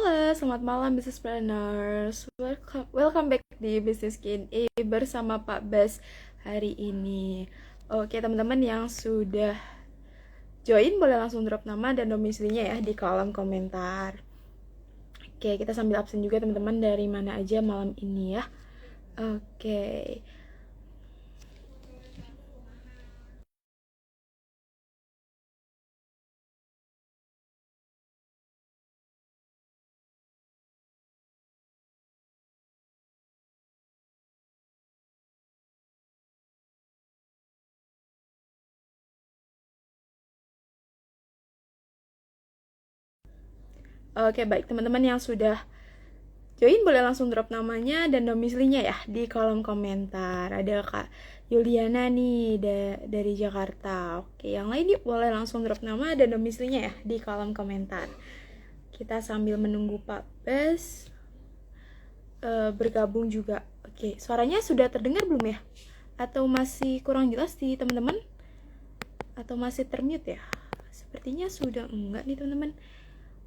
Halo, selamat malam Businesspreneurs. Welcome back di Business Q&A bersama Pak Bas hari ini. Oke, teman-teman yang sudah join boleh langsung drop nama dan domisilinya ya di kolom komentar. Oke, kita sambil absen juga teman-teman dari mana aja malam ini ya. Oke. Oke, baik teman-teman yang sudah join boleh langsung drop namanya dan domisilinya ya di kolom komentar. Ada Kak Yuliana nih dari Jakarta. Oke, yang lain yuk boleh langsung drop nama dan domisilinya ya di kolom komentar. Kita sambil menunggu Pak Bes bergabung juga. Oke, suaranya sudah terdengar belum ya? Atau masih kurang jelas di teman-teman? Atau masih termute ya? Sepertinya sudah enggak nih teman-teman.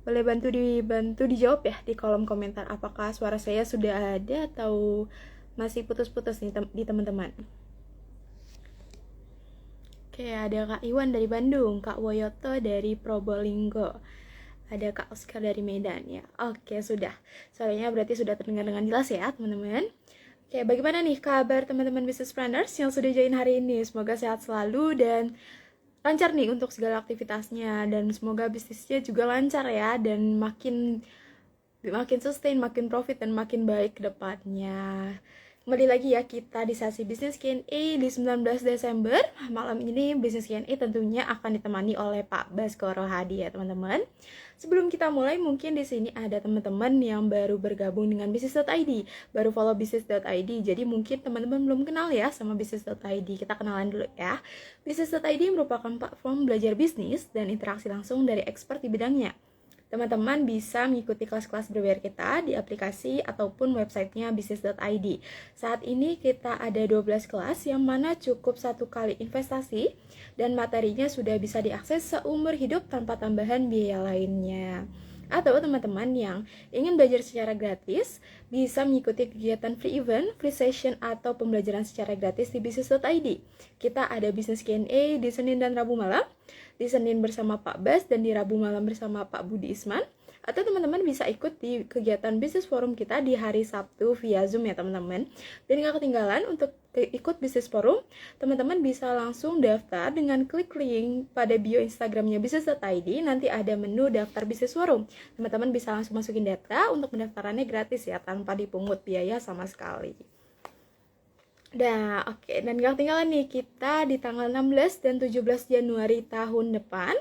Boleh dibantu dijawab ya di kolom komentar apakah suara saya sudah ada atau masih putus-putus nih di teman-teman. Oke, ada Kak Iwan dari Bandung, Kak Woyoto dari Probolinggo, ada Kak Oscar dari Medan ya. Oke, sudah. Suaranya berarti sudah terdengar dengan jelas ya, teman-teman. Oke, bagaimana nih kabar teman-teman business planners yang sudah join hari ini? Semoga sehat selalu dan lancar nih untuk segala aktivitasnya dan semoga bisnisnya juga lancar ya dan makin sustain, makin profit dan makin baik ke depannya. Kembali lagi ya kita di sesi Business Q&A di 19 Desember. Malam ini Business Q&A tentunya akan ditemani oleh Pak Baskoro Hadi ya teman-teman. Sebelum kita mulai mungkin di sini ada teman-teman yang baru bergabung dengan Business.id, baru follow Business.id. Jadi mungkin teman-teman belum kenal ya sama Business.id. Kita kenalan dulu ya. Business.id merupakan platform belajar bisnis dan interaksi langsung dari expert di bidangnya. Teman-teman bisa mengikuti kelas-kelas berbayar kita di aplikasi ataupun websitenya bisnis.id. Saat ini kita ada 12 kelas yang mana cukup satu kali investasi dan materinya sudah bisa diakses seumur hidup tanpa tambahan biaya lainnya. Atau teman-teman yang ingin belajar secara gratis bisa mengikuti kegiatan free event, free session, atau pembelajaran secara gratis di bisnis.id. Kita ada Business Q&A di Senin dan Rabu malam, di Senin bersama Pak Bas dan di Rabu malam bersama Pak Budi Isman. Atau teman-teman bisa ikut di kegiatan bisnis forum kita di hari Sabtu via Zoom ya teman-teman. Dan gak ketinggalan untuk ikut bisnis forum, teman-teman bisa langsung daftar dengan klik link pada bio Instagramnya bisnis.id. Nanti ada menu daftar bisnis forum. Teman-teman bisa langsung masukin data untuk pendaftarannya gratis ya, tanpa dipungut biaya sama sekali. Nah, oke. Dan gak ketinggalan nih, kita di tanggal 16 dan 17 Januari tahun depan,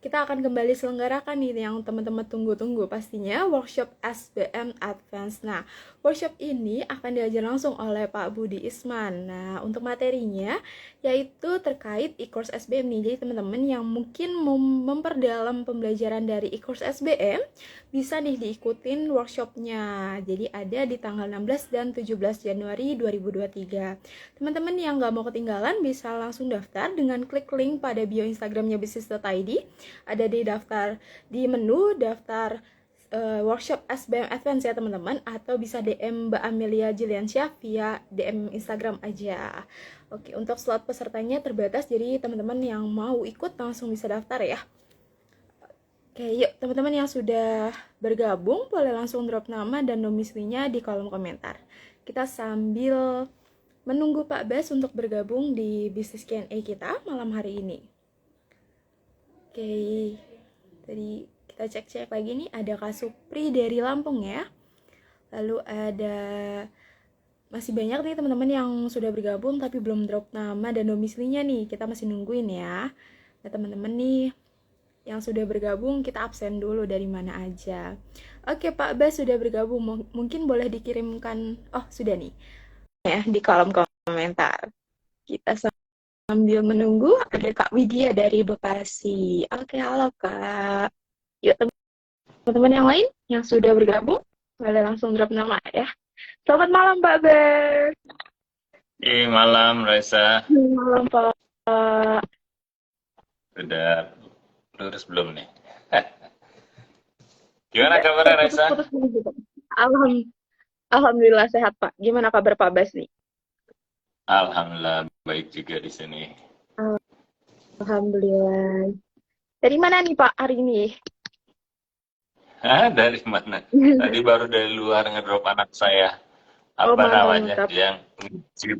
kita akan kembali selenggarakan nih yang teman-teman tunggu-tunggu pastinya, workshop SBM Advance. Nah, workshop ini akan diajar langsung oleh Pak Budi Isman. Nah, untuk materinya, yaitu terkait e-course SBM nih. Jadi teman-teman yang mungkin mau memperdalam pembelajaran dari e-course SBM, bisa nih diikutin workshopnya. Jadi ada di tanggal 16 dan 17 Januari 2023. Teman-teman yang nggak mau ketinggalan bisa langsung daftar dengan klik link pada bio Instagramnya bisnis.id. Ada di daftar di menu daftar workshop SBM Advance ya teman-teman, atau bisa DM Mbak Amelia Jiliansyah via DM Instagram aja. Oke, untuk slot pesertanya terbatas, jadi teman-teman yang mau ikut langsung bisa daftar ya. Oke, yuk teman-teman yang sudah bergabung boleh langsung drop nama dan domisilinya di kolom komentar. Kita sambil menunggu Pak Bas untuk bergabung di Business Q&A kita malam hari ini. Oke, tadi kita cek-cek lagi nih, ada Kak Supri dari Lampung ya. Lalu ada masih banyak nih teman-teman yang sudah bergabung tapi belum drop nama dan domisilinya nih. Kita masih nungguin ya. Nah, teman-teman nih yang sudah bergabung kita absen dulu dari mana aja. Oke, Pak Bas sudah bergabung. Mungkin boleh dikirimkan. Oh, sudah nih. Ya, di kolom komentar. Kita sambil menunggu ada Kak Widya dari Bekasi. Oke, halo Kak. Yuk teman-teman yang lain yang sudah bergabung boleh langsung drop nama ya. Selamat malam Pak Bas. Malam Raisa. Malam Pak. Udah lurus belum nih? Gimana Tidak kabarnya Raisa? terputus-putus begitu, Pak. Alham- Alhamdulillah sehat, Pak. Gimana kabar Pak Bas nih? Alhamdulillah baik juga di sini. Alhamdulillah. Dari mana nih Pak hari ini? Hah, dari mana? Tadi baru dari luar ngedrop anak saya. Oh, Apa mantap, namanya? mantap. Dia nge-gym.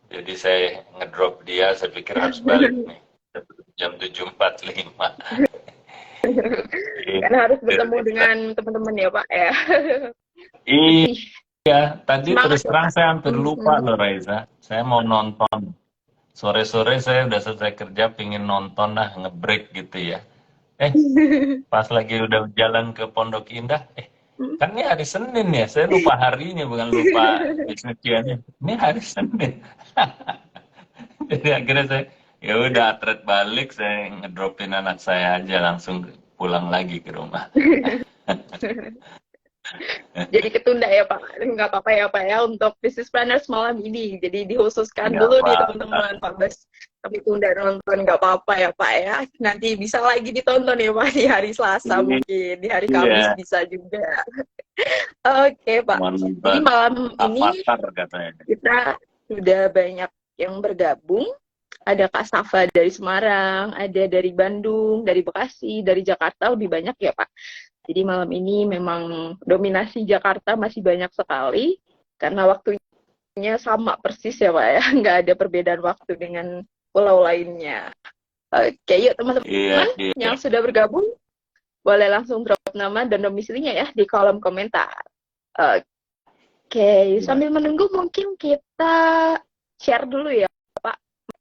Jadi saya ngedrop dia, saya pikir harus balik nih. Jam 7.45. Karena harus bertemu Iya, dengan teman-teman ya Pak ya. iya, Masih tadi semangat terus ya terang Pak. saya hampir lupa Mhm. loh Raiza. Saya mau nonton. Sore-sore saya udah selesai kerja, pingin nonton lah, ngebreak gitu ya. Eh, pas lagi udah jalan ke Pondok Indah, kan ini hari Senin ya, saya lupa harinya, bukan lupa bisnisnya. Ini hari Senin. Jadi akhirnya saya, ya udah atret balik, saya ngedropin anak saya aja, langsung pulang lagi ke rumah. Jadi ketunda ya Pak. Nggak apa-apa ya Pak ya untuk bisnis planners malam ini. Jadi dikhususkan Nggak dulu nih apa-apa. teman-teman Pak Bas. Kami tunda nonton nggak apa-apa ya Pak ya. Nanti bisa lagi ditonton ya Pak di hari Selasa mungkin. Di hari Kamis Iya, bisa juga. Oke Pak. mau Jadi nonton malam ini Avatar katanya. kita sudah banyak yang bergabung. Ada Kak Safa dari Semarang, ada dari Bandung, dari Bekasi, dari Jakarta lebih banyak ya Pak. Jadi malam ini memang dominasi Jakarta masih banyak sekali karena waktunya sama persis ya Pak ya, nggak ada perbedaan waktu dengan pulau lainnya. Oke, yuk Iya, teman-teman iya. yang sudah bergabung boleh langsung drop nama dan domisilinya ya di kolom komentar. Oke, Iya. sambil menunggu mungkin kita share dulu ya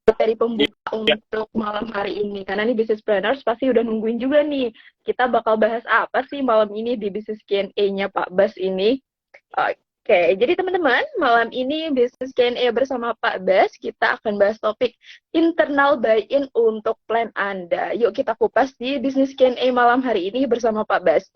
materi pembuka Iya. untuk malam hari ini. Karena nih Business Planners pasti udah nungguin juga nih. Kita bakal bahas apa sih malam ini di Business Q&A-nya Pak Bas ini. Oke, jadi teman-teman, malam ini Business Q&A bersama Pak Bas, kita akan bahas topik internal buy-in untuk plan Anda. Yuk kita kupas di Business Q&A malam hari ini bersama Pak Bas.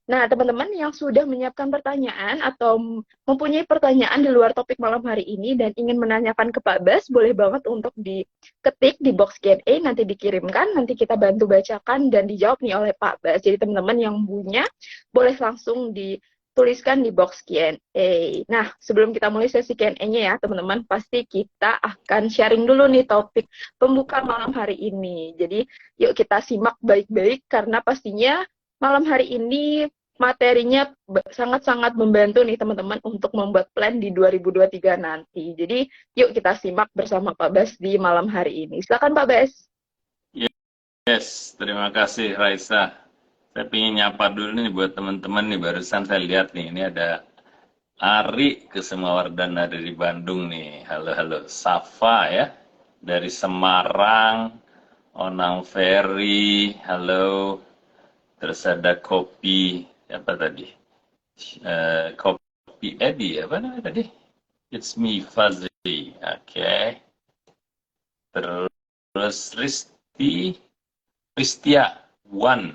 Nah, teman-teman yang sudah menyiapkan pertanyaan atau mempunyai pertanyaan di luar topik malam hari ini dan ingin menanyakan ke Pak Bas, boleh banget untuk diketik di box Q&A, nanti dikirimkan, nanti kita bantu bacakan dan dijawab nih oleh Pak Bas. Jadi teman-teman yang punya, boleh langsung dituliskan di box Q&A. Nah, sebelum kita mulai sesi Q&A-nya ya, teman-teman, pasti kita akan sharing dulu nih topik pembuka malam hari ini. Jadi, yuk kita simak baik-baik karena pastinya malam hari ini materinya sangat-sangat membantu nih teman-teman untuk membuat plan di 2023 nanti. Jadi, yuk kita simak bersama Pak Bas di malam hari ini. Silakan Pak Bas. Yes, terima kasih Raisa. Saya ingin nyapa dulu nih buat teman-teman nih, barusan saya lihat nih, ini ada Ari Kesemawardana dari Bandung nih. Halo, halo. Safa ya, dari Semarang. Onang Ferry, halo. Terus ada Kopi, apa tadi? Kopi Edi, apa namanya tadi? It's me, Fazli. Oke. Terus Ristia One.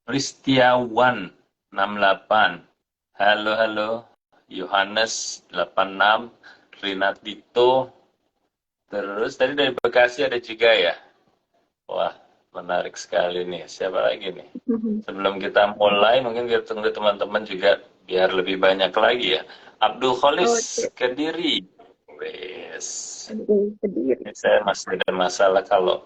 Ristiawan 68. Halo, halo. Yohanes 86. Rinatito. Terus tadi dari Bekasi ada juga ya. Wah, menarik sekali nih. Siapa lagi nih? Sebelum kita mulai, mungkin kita tunggu teman-teman juga biar lebih banyak lagi ya. Abdul Kholis, Oke, Kediri. Wes. Kediri. Ini saya masih ada masalah kalau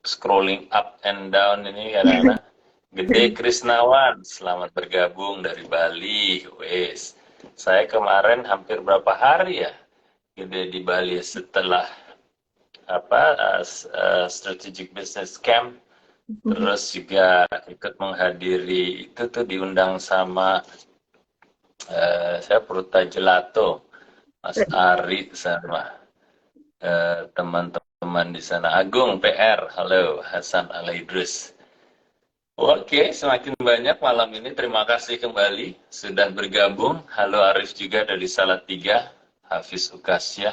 scrolling up and down ini kadang-kadang. Gede Krisnawan, selamat bergabung dari Bali. Wes, saya kemarin hampir berapa hari ya Gede di Bali setelah strategic business camp, terus juga ikut menghadiri itu tuh diundang sama saya Pruta Gelato, Mas Ari sama teman-teman di sana. Agung PR, halo Hasan Alaidrus. Oke, semakin banyak malam ini. Terima kasih kembali sudah bergabung. Halo Arif juga dari Salatiga, Hafiz Ukasya.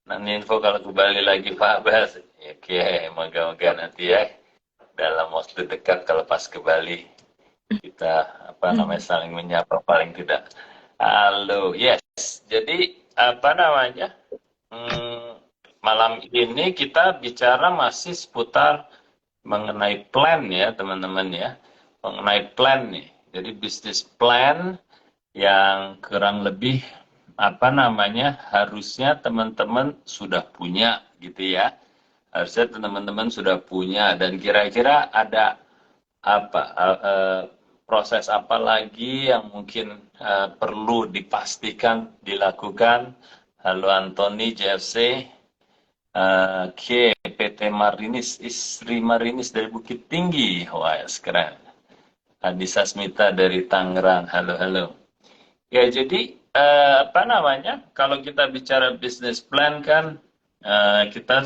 Nanti info kalau kembali lagi Pak Bas. Oke, moga-moga nanti ya dalam waktu dekat kalau pas ke Bali kita saling menyapa paling tidak. Halo, yes. Jadi malam ini kita bicara masih seputar mengenai plan ya teman-teman ya, mengenai plan nih Jadi business plan yang kurang lebih harusnya teman-teman sudah punya gitu ya. Harusnya teman-teman sudah punya, dan kira-kira ada proses apa lagi yang mungkin perlu dipastikan dilakukan. Halo Anthony JFC. Oke, PT Marinis, istri Marinis dari Bukit Tinggi. Wah, keren. Adisa Smita dari Tangerang. Halo, halo. Ya, jadi kalau kita bicara business plan kan, kita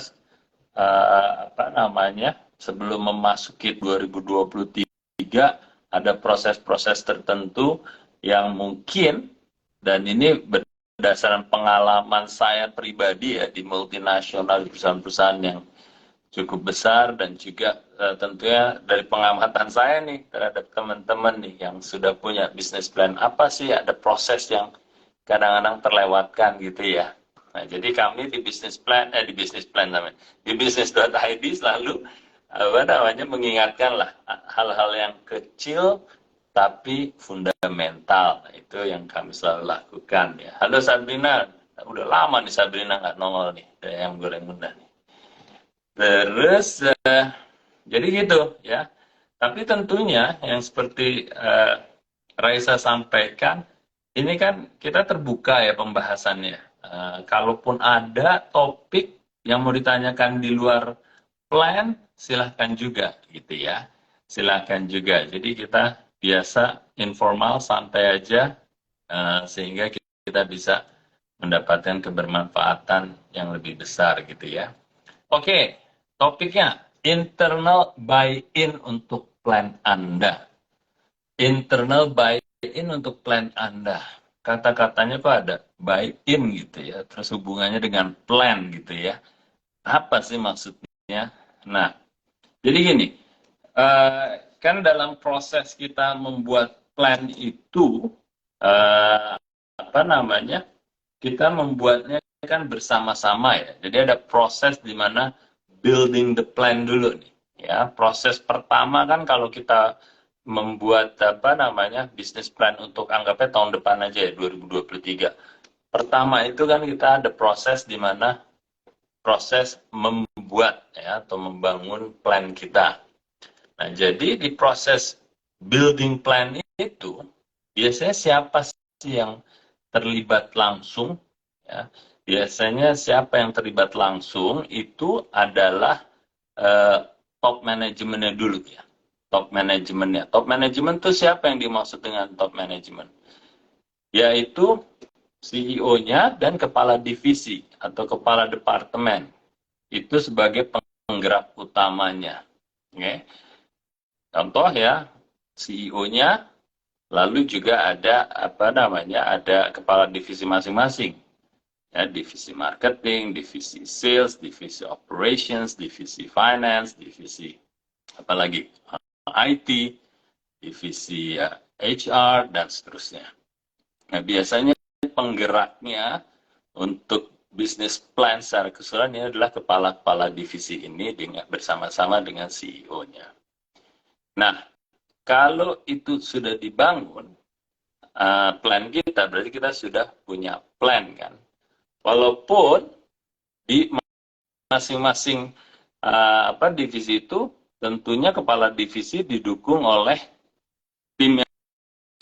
sebelum memasuki 2023 ada proses-proses tertentu yang mungkin, dan ini berdasarkan pengalaman saya pribadi ya di multinasional, di perusahaan-perusahaan yang cukup besar, dan juga tentunya dari pengamatan saya nih terhadap teman-teman nih yang sudah punya business plan, apa sih ada proses yang kadang-kadang terlewatkan gitu ya. Nah, jadi kami di business plan namanya, di business.id selalu mengingatkan lah hal-hal yang kecil tapi fundamental. Nah, itu yang kami selalu lakukan ya. Halo Sabrina, udah lama nih Sabrina nggak nongol nih, ada yang goreng muda nih. Terus jadi gitu ya. Tapi tentunya yang seperti Raisa sampaikan, ini kan kita terbuka ya pembahasannya. Kalaupun ada topik yang mau ditanyakan di luar plan, silahkan juga gitu ya. Silahkan juga. Jadi kita biasa informal, santai aja, sehingga kita bisa mendapatkan kebermanfaatan yang lebih besar gitu ya. Oke, topiknya internal buy-in untuk plan Anda. Internal buy-in untuk plan Anda. Kata-katanya kok ada buy-in gitu ya, terus hubungannya dengan plan gitu ya. Apa sih maksudnya? Nah, jadi gini, kan dalam proses kita membuat plan itu, kita membuatnya kan bersama-sama ya. Jadi ada proses di mana building the plan dulu nih. Ya, proses pertama kan kalau kita membuat bisnis plan untuk anggapnya tahun depan aja ya, 2023. Pertama itu kan kita ada proses di mana proses membuat ya atau membangun plan kita. Nah, jadi di proses building plan itu biasanya siapa sih yang terlibat langsung ya? Biasanya siapa yang terlibat langsung itu adalah top manajemennya dulu ya. Top manajemennya. Top manajemen itu siapa yang dimaksud dengan top manajemen? Yaitu CEO-nya dan kepala divisi atau kepala departemen. Itu sebagai penggerak utamanya. Okay. Contoh ya, CEO-nya, lalu juga ada ada kepala divisi masing-masing. Ya, divisi marketing, divisi sales, divisi operations, divisi finance, divisi apalagi IT, divisi HR, dan seterusnya. Nah, biasanya penggeraknya untuk bisnis plan secara keseluruhan ini adalah kepala-kepala divisi ini bersama-sama dengan CEO-nya. Nah, kalau itu sudah dibangun, plan kita, berarti kita sudah punya plan kan. Walaupun di masing-masing divisi itu, tentunya kepala divisi didukung oleh timnya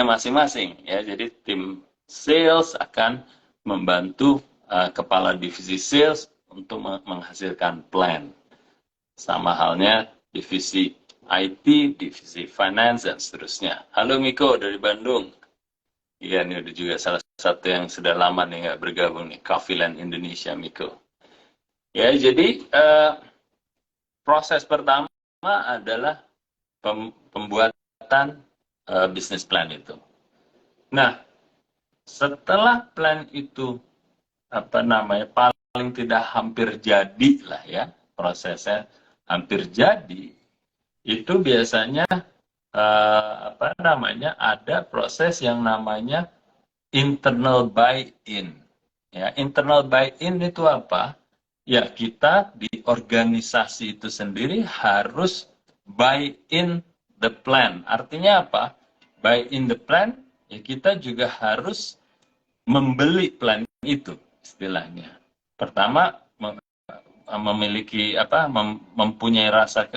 masing-masing ya. Jadi tim sales akan membantu kepala divisi sales untuk menghasilkan plan. Sama halnya divisi IT, divisi finance, dan seterusnya. Halo Miko dari Bandung. Iya, ini udah juga salah satu yang sudah lama nih nggak bergabung nih, Coffee Land Indonesia, Miko. Ya, jadi proses pertama adalah pembuatan business plan itu. Nah, setelah plan itu paling tidak hampir jadi lah ya, prosesnya hampir jadi, itu biasanya ada proses yang namanya internal buy-in. Ya, internal buy-in itu apa? Ya, kita di organisasi itu sendiri harus buy in the plan. Artinya apa? buy in the plan, ya kita juga harus membeli plan itu istilahnya. Pertama memiliki mempunyai rasa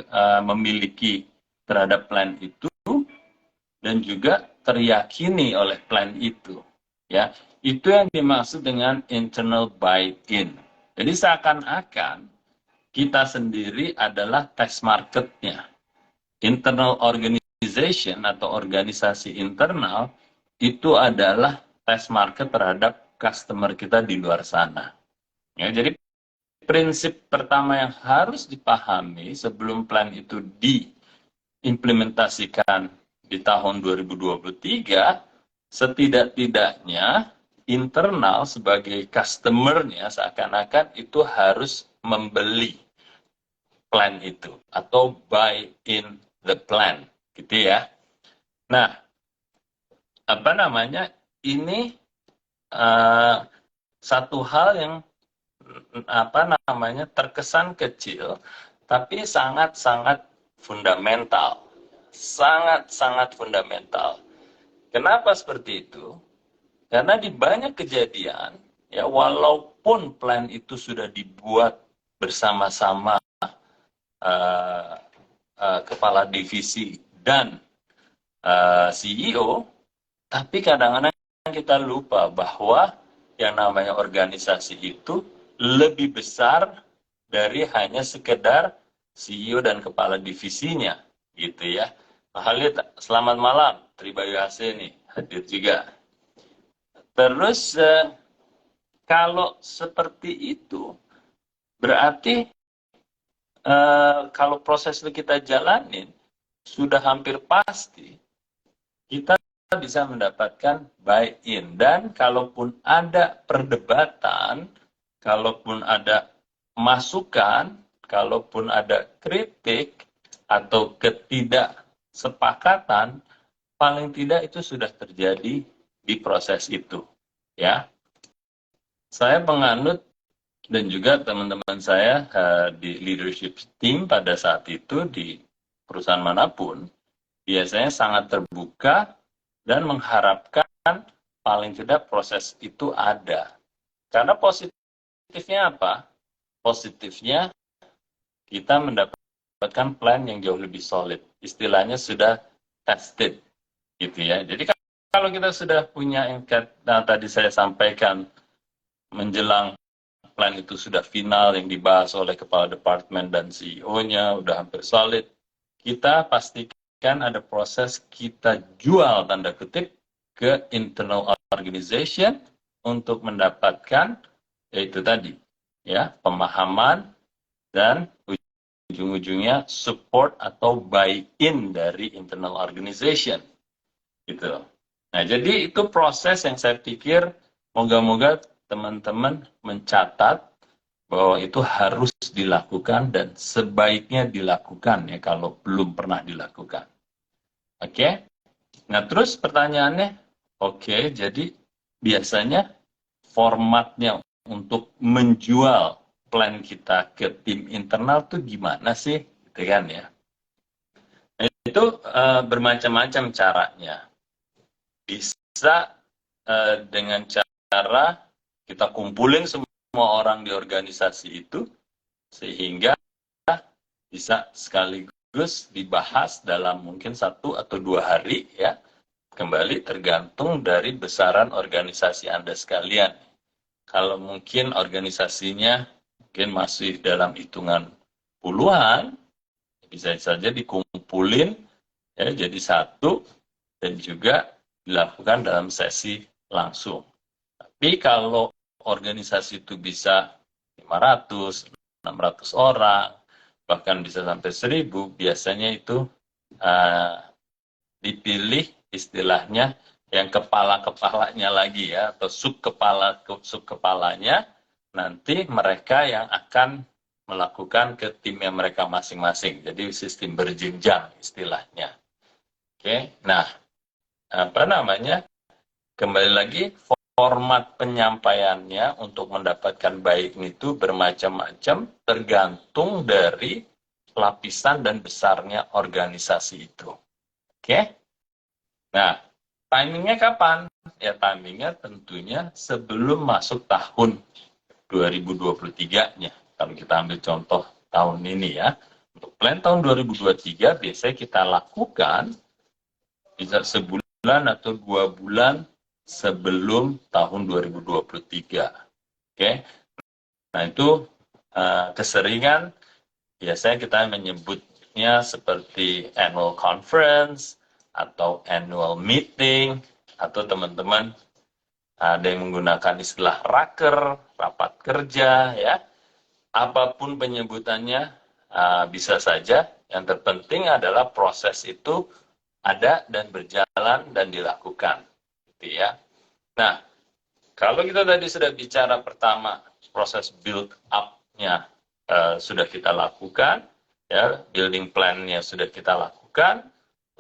memiliki terhadap plan itu dan juga teriyakini oleh plan itu. Ya, itu yang dimaksud dengan internal buy-in. Jadi seakan-akan kita sendiri adalah test marketnya. Internal organization atau organisasi internal itu adalah test market terhadap customer kita di luar sana. Ya, jadi prinsip pertama yang harus dipahami sebelum plan itu diimplementasikan di tahun 2023, setidak-tidaknya internal sebagai customer-nya seakan-akan itu harus membeli plan itu atau buy in the plan, gitu ya. Nah, ini satu hal yang terkesan kecil tapi sangat-sangat fundamental. Sangat-sangat fundamental. Kenapa seperti itu? Karena di banyak kejadian, ya walaupun plan itu sudah dibuat bersama-sama kepala divisi dan CEO, tapi kadang-kadang kita lupa bahwa yang namanya organisasi itu lebih besar dari hanya sekedar CEO dan kepala divisinya, gitu ya. Pak Khalid, selamat malam. Tribayu AC nih, hadir juga. Terus, kalau seperti itu, berarti kalau proses itu kita jalanin, sudah hampir pasti kita bisa mendapatkan buy-in. Dan kalaupun ada perdebatan, kalaupun ada masukan, kalaupun ada kritik atau ketidaksepakatan, paling tidak itu sudah terjadi di proses itu, ya. Saya penganut dan juga teman-teman saya di leadership team pada saat itu di perusahaan manapun biasanya sangat terbuka dan mengharapkan paling tidak proses itu ada. Karena positifnya apa? Positifnya kita mendapatkan plan yang jauh lebih solid. Istilahnya sudah tested, gitu ya. Jadi kalau kita sudah punya yang tadi saya sampaikan menjelang plan itu sudah final yang dibahas oleh kepala departemen dan CEO-nya udah hampir solid, kita pastikan ada proses kita jual tanda kutip ke internal organization untuk mendapatkan yaitu tadi ya pemahaman dan ujung-ujungnya support atau buy-in dari internal organization gitu. Nah, jadi itu proses yang saya pikir moga-moga teman-teman mencatat bahwa itu harus dilakukan dan sebaiknya dilakukan ya kalau belum pernah dilakukan. Oke? Nah, terus pertanyaannya, oke, jadi biasanya formatnya untuk menjual plan kita ke tim internal tuh gimana sih? Gitu kan ya. Nah, itu bermacam-macam caranya. Bisa dengan cara kita kumpulin semua orang di organisasi itu sehingga bisa sekaligus dibahas dalam mungkin 1 atau 2 hari ya. Kembali tergantung dari besaran organisasi Anda sekalian. Kalau mungkin organisasinya mungkin masih dalam hitungan puluhan, bisa saja dikumpulin ya jadi satu dan juga dilakukan dalam sesi langsung. Tapi kalau organisasi itu bisa 500, 600 orang, bahkan bisa sampai 1.000, biasanya itu dipilih istilahnya yang kepala-kepalanya lagi ya, atau sub-kepalanya, nanti mereka yang akan melakukan ke timnya mereka masing-masing. Jadi sistem berjenjang istilahnya. Oke, nah kembali lagi format penyampaiannya untuk mendapatkan baik itu bermacam-macam tergantung dari lapisan dan besarnya organisasi itu. Oke? Nah, timingnya kapan? Ya timingnya tentunya sebelum masuk tahun 2023-nya. Kalau kita ambil contoh tahun ini ya, untuk plan tahun 2023 biasanya kita lakukan bisa sebulan atau 2 bulan sebelum tahun 2023. Oke, nah itu keseringan biasanya kita menyebutnya seperti annual conference atau annual meeting, atau teman-teman ada yang menggunakan istilah raker, rapat kerja, ya. Apapun penyebutannya, bisa saja. Yang terpenting adalah proses itu ada dan berjalan dan dilakukan, gitu ya. Nah, kalau kita tadi sudah bicara pertama, proses build up-nya sudah kita lakukan, ya, building plan-nya sudah kita lakukan,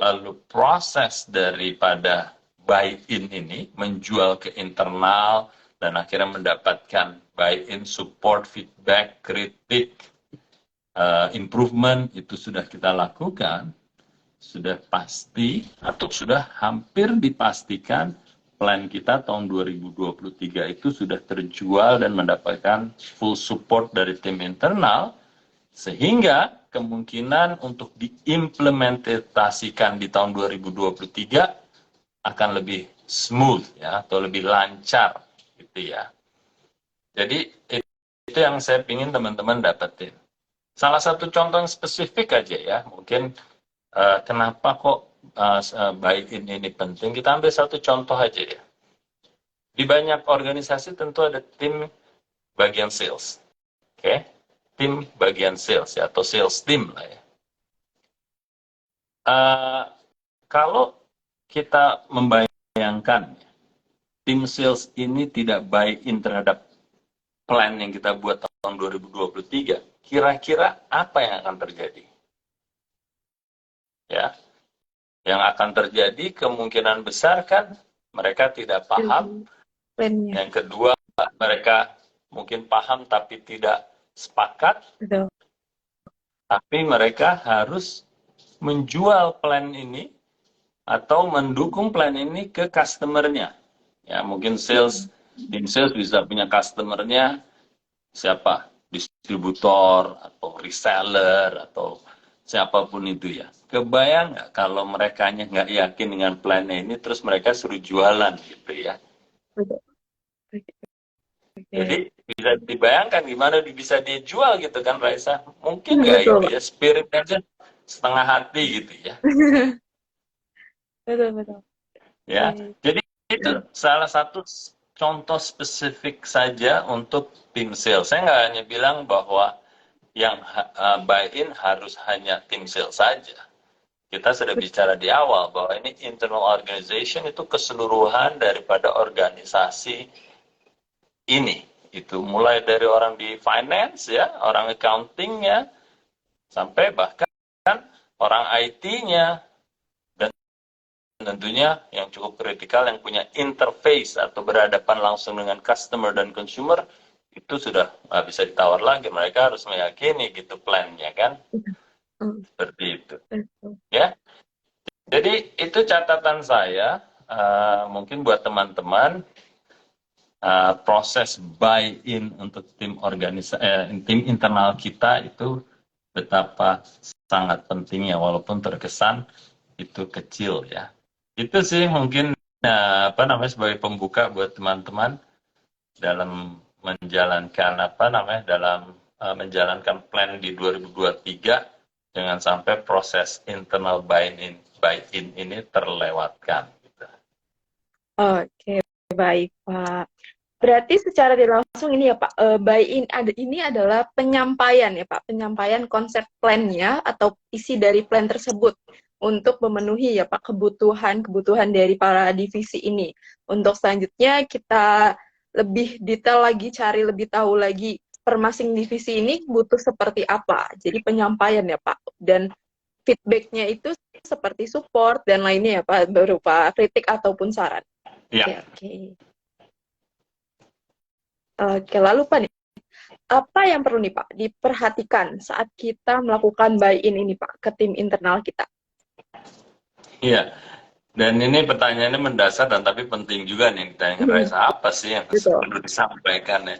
lalu proses daripada buy-in ini, menjual ke internal, dan akhirnya mendapatkan buy-in, support, feedback, kritik, improvement, itu sudah kita lakukan, sudah pasti atau sudah hampir dipastikan plan kita tahun 2023 itu sudah terjual dan mendapatkan full support dari tim internal, sehingga kemungkinan untuk diimplementasikan di tahun 2023 akan lebih smooth ya, atau lebih lancar gitu ya. Jadi itu yang saya ingin teman-teman dapetin. Salah satu contoh yang spesifik aja ya, mungkin kenapa kok buy-in ini penting, kita ambil satu contoh aja ya. Di banyak organisasi tentu ada tim bagian sales, oke? Tim bagian sales ya, atau sales team lah ya. Kalau kita membayangkan tim sales ini tidak buy-in terhadap plan yang kita buat tahun 2023, kira-kira apa yang akan terjadi? Ya, yang akan terjadi kemungkinan besar kan mereka tidak paham. Plannya. Yang kedua, mereka mungkin paham tapi tidak sepakat. Betul. Tapi mereka harus menjual plan ini atau mendukung plan ini ke customer-nya. Ya, mungkin tim sales bisa punya customer-nya siapa? Distributor atau reseller atau siapapun itu ya. Kebayang nggak kalau mereka nggak yakin dengan plan-nya ini, terus mereka suruh jualan gitu ya. Betul. Jadi bisa dibayangkan gimana bisa dijual gitu kan, Raisa? Mungkin nggak Betul, itu ya, spirit aja setengah hati gitu ya. betul. Ya, jadi itu salah satu contoh spesifik saja untuk tim sales. Saya nggak hanya bilang bahwa yang buy-in harus hanya tim sales saja. Kita sudah bicara di awal bahwa ini internal organization, itu keseluruhan daripada organisasi ini. Itu mulai dari orang di finance ya, orang accounting-nya, sampai bahkan orang IT-nya, dan tentunya yang cukup kritikal yang punya interface atau berhadapan langsung dengan customer dan consumer, itu sudah nggak bisa ditawar lagi. Mereka harus meyakini gitu plan-nya kan. Seperti itu. Ya. Jadi itu catatan saya, mungkin buat teman-teman, proses buy-in untuk tim internal kita itu betapa sangat pentingnya, walaupun terkesan itu kecil ya. Itu sih mungkin sebagai pembuka buat teman-teman dalam menjalankan menjalankan plan di 2023, jangan sampai proses internal buy-in ini terlewatkan. Gitu. Oke, baik Pak. Berarti secara tidak langsung ini ya Pak, buy-in ini adalah penyampaian ya Pak, penyampaian konsep plan-nya atau isi dari plan tersebut untuk memenuhi ya Pak kebutuhan dari para divisi ini. Untuk selanjutnya kita lebih detail lagi, cari lebih tahu lagi per masing divisi ini butuh seperti apa. Jadi penyampaian ya Pak, dan feedback-nya itu seperti support dan lainnya ya Pak, berupa kritik ataupun saran. Ya. Oke. Oke, lalu Pak nih, apa yang perlu nih Pak diperhatikan saat kita melakukan buy-in ini Pak ke tim internal kita? Iya, Dan ini pertanyaannya mendasar dan tapi penting juga nih yang ditanyakan Mhm, Raisa, apa sih yang betul. perlu disampaikan ya?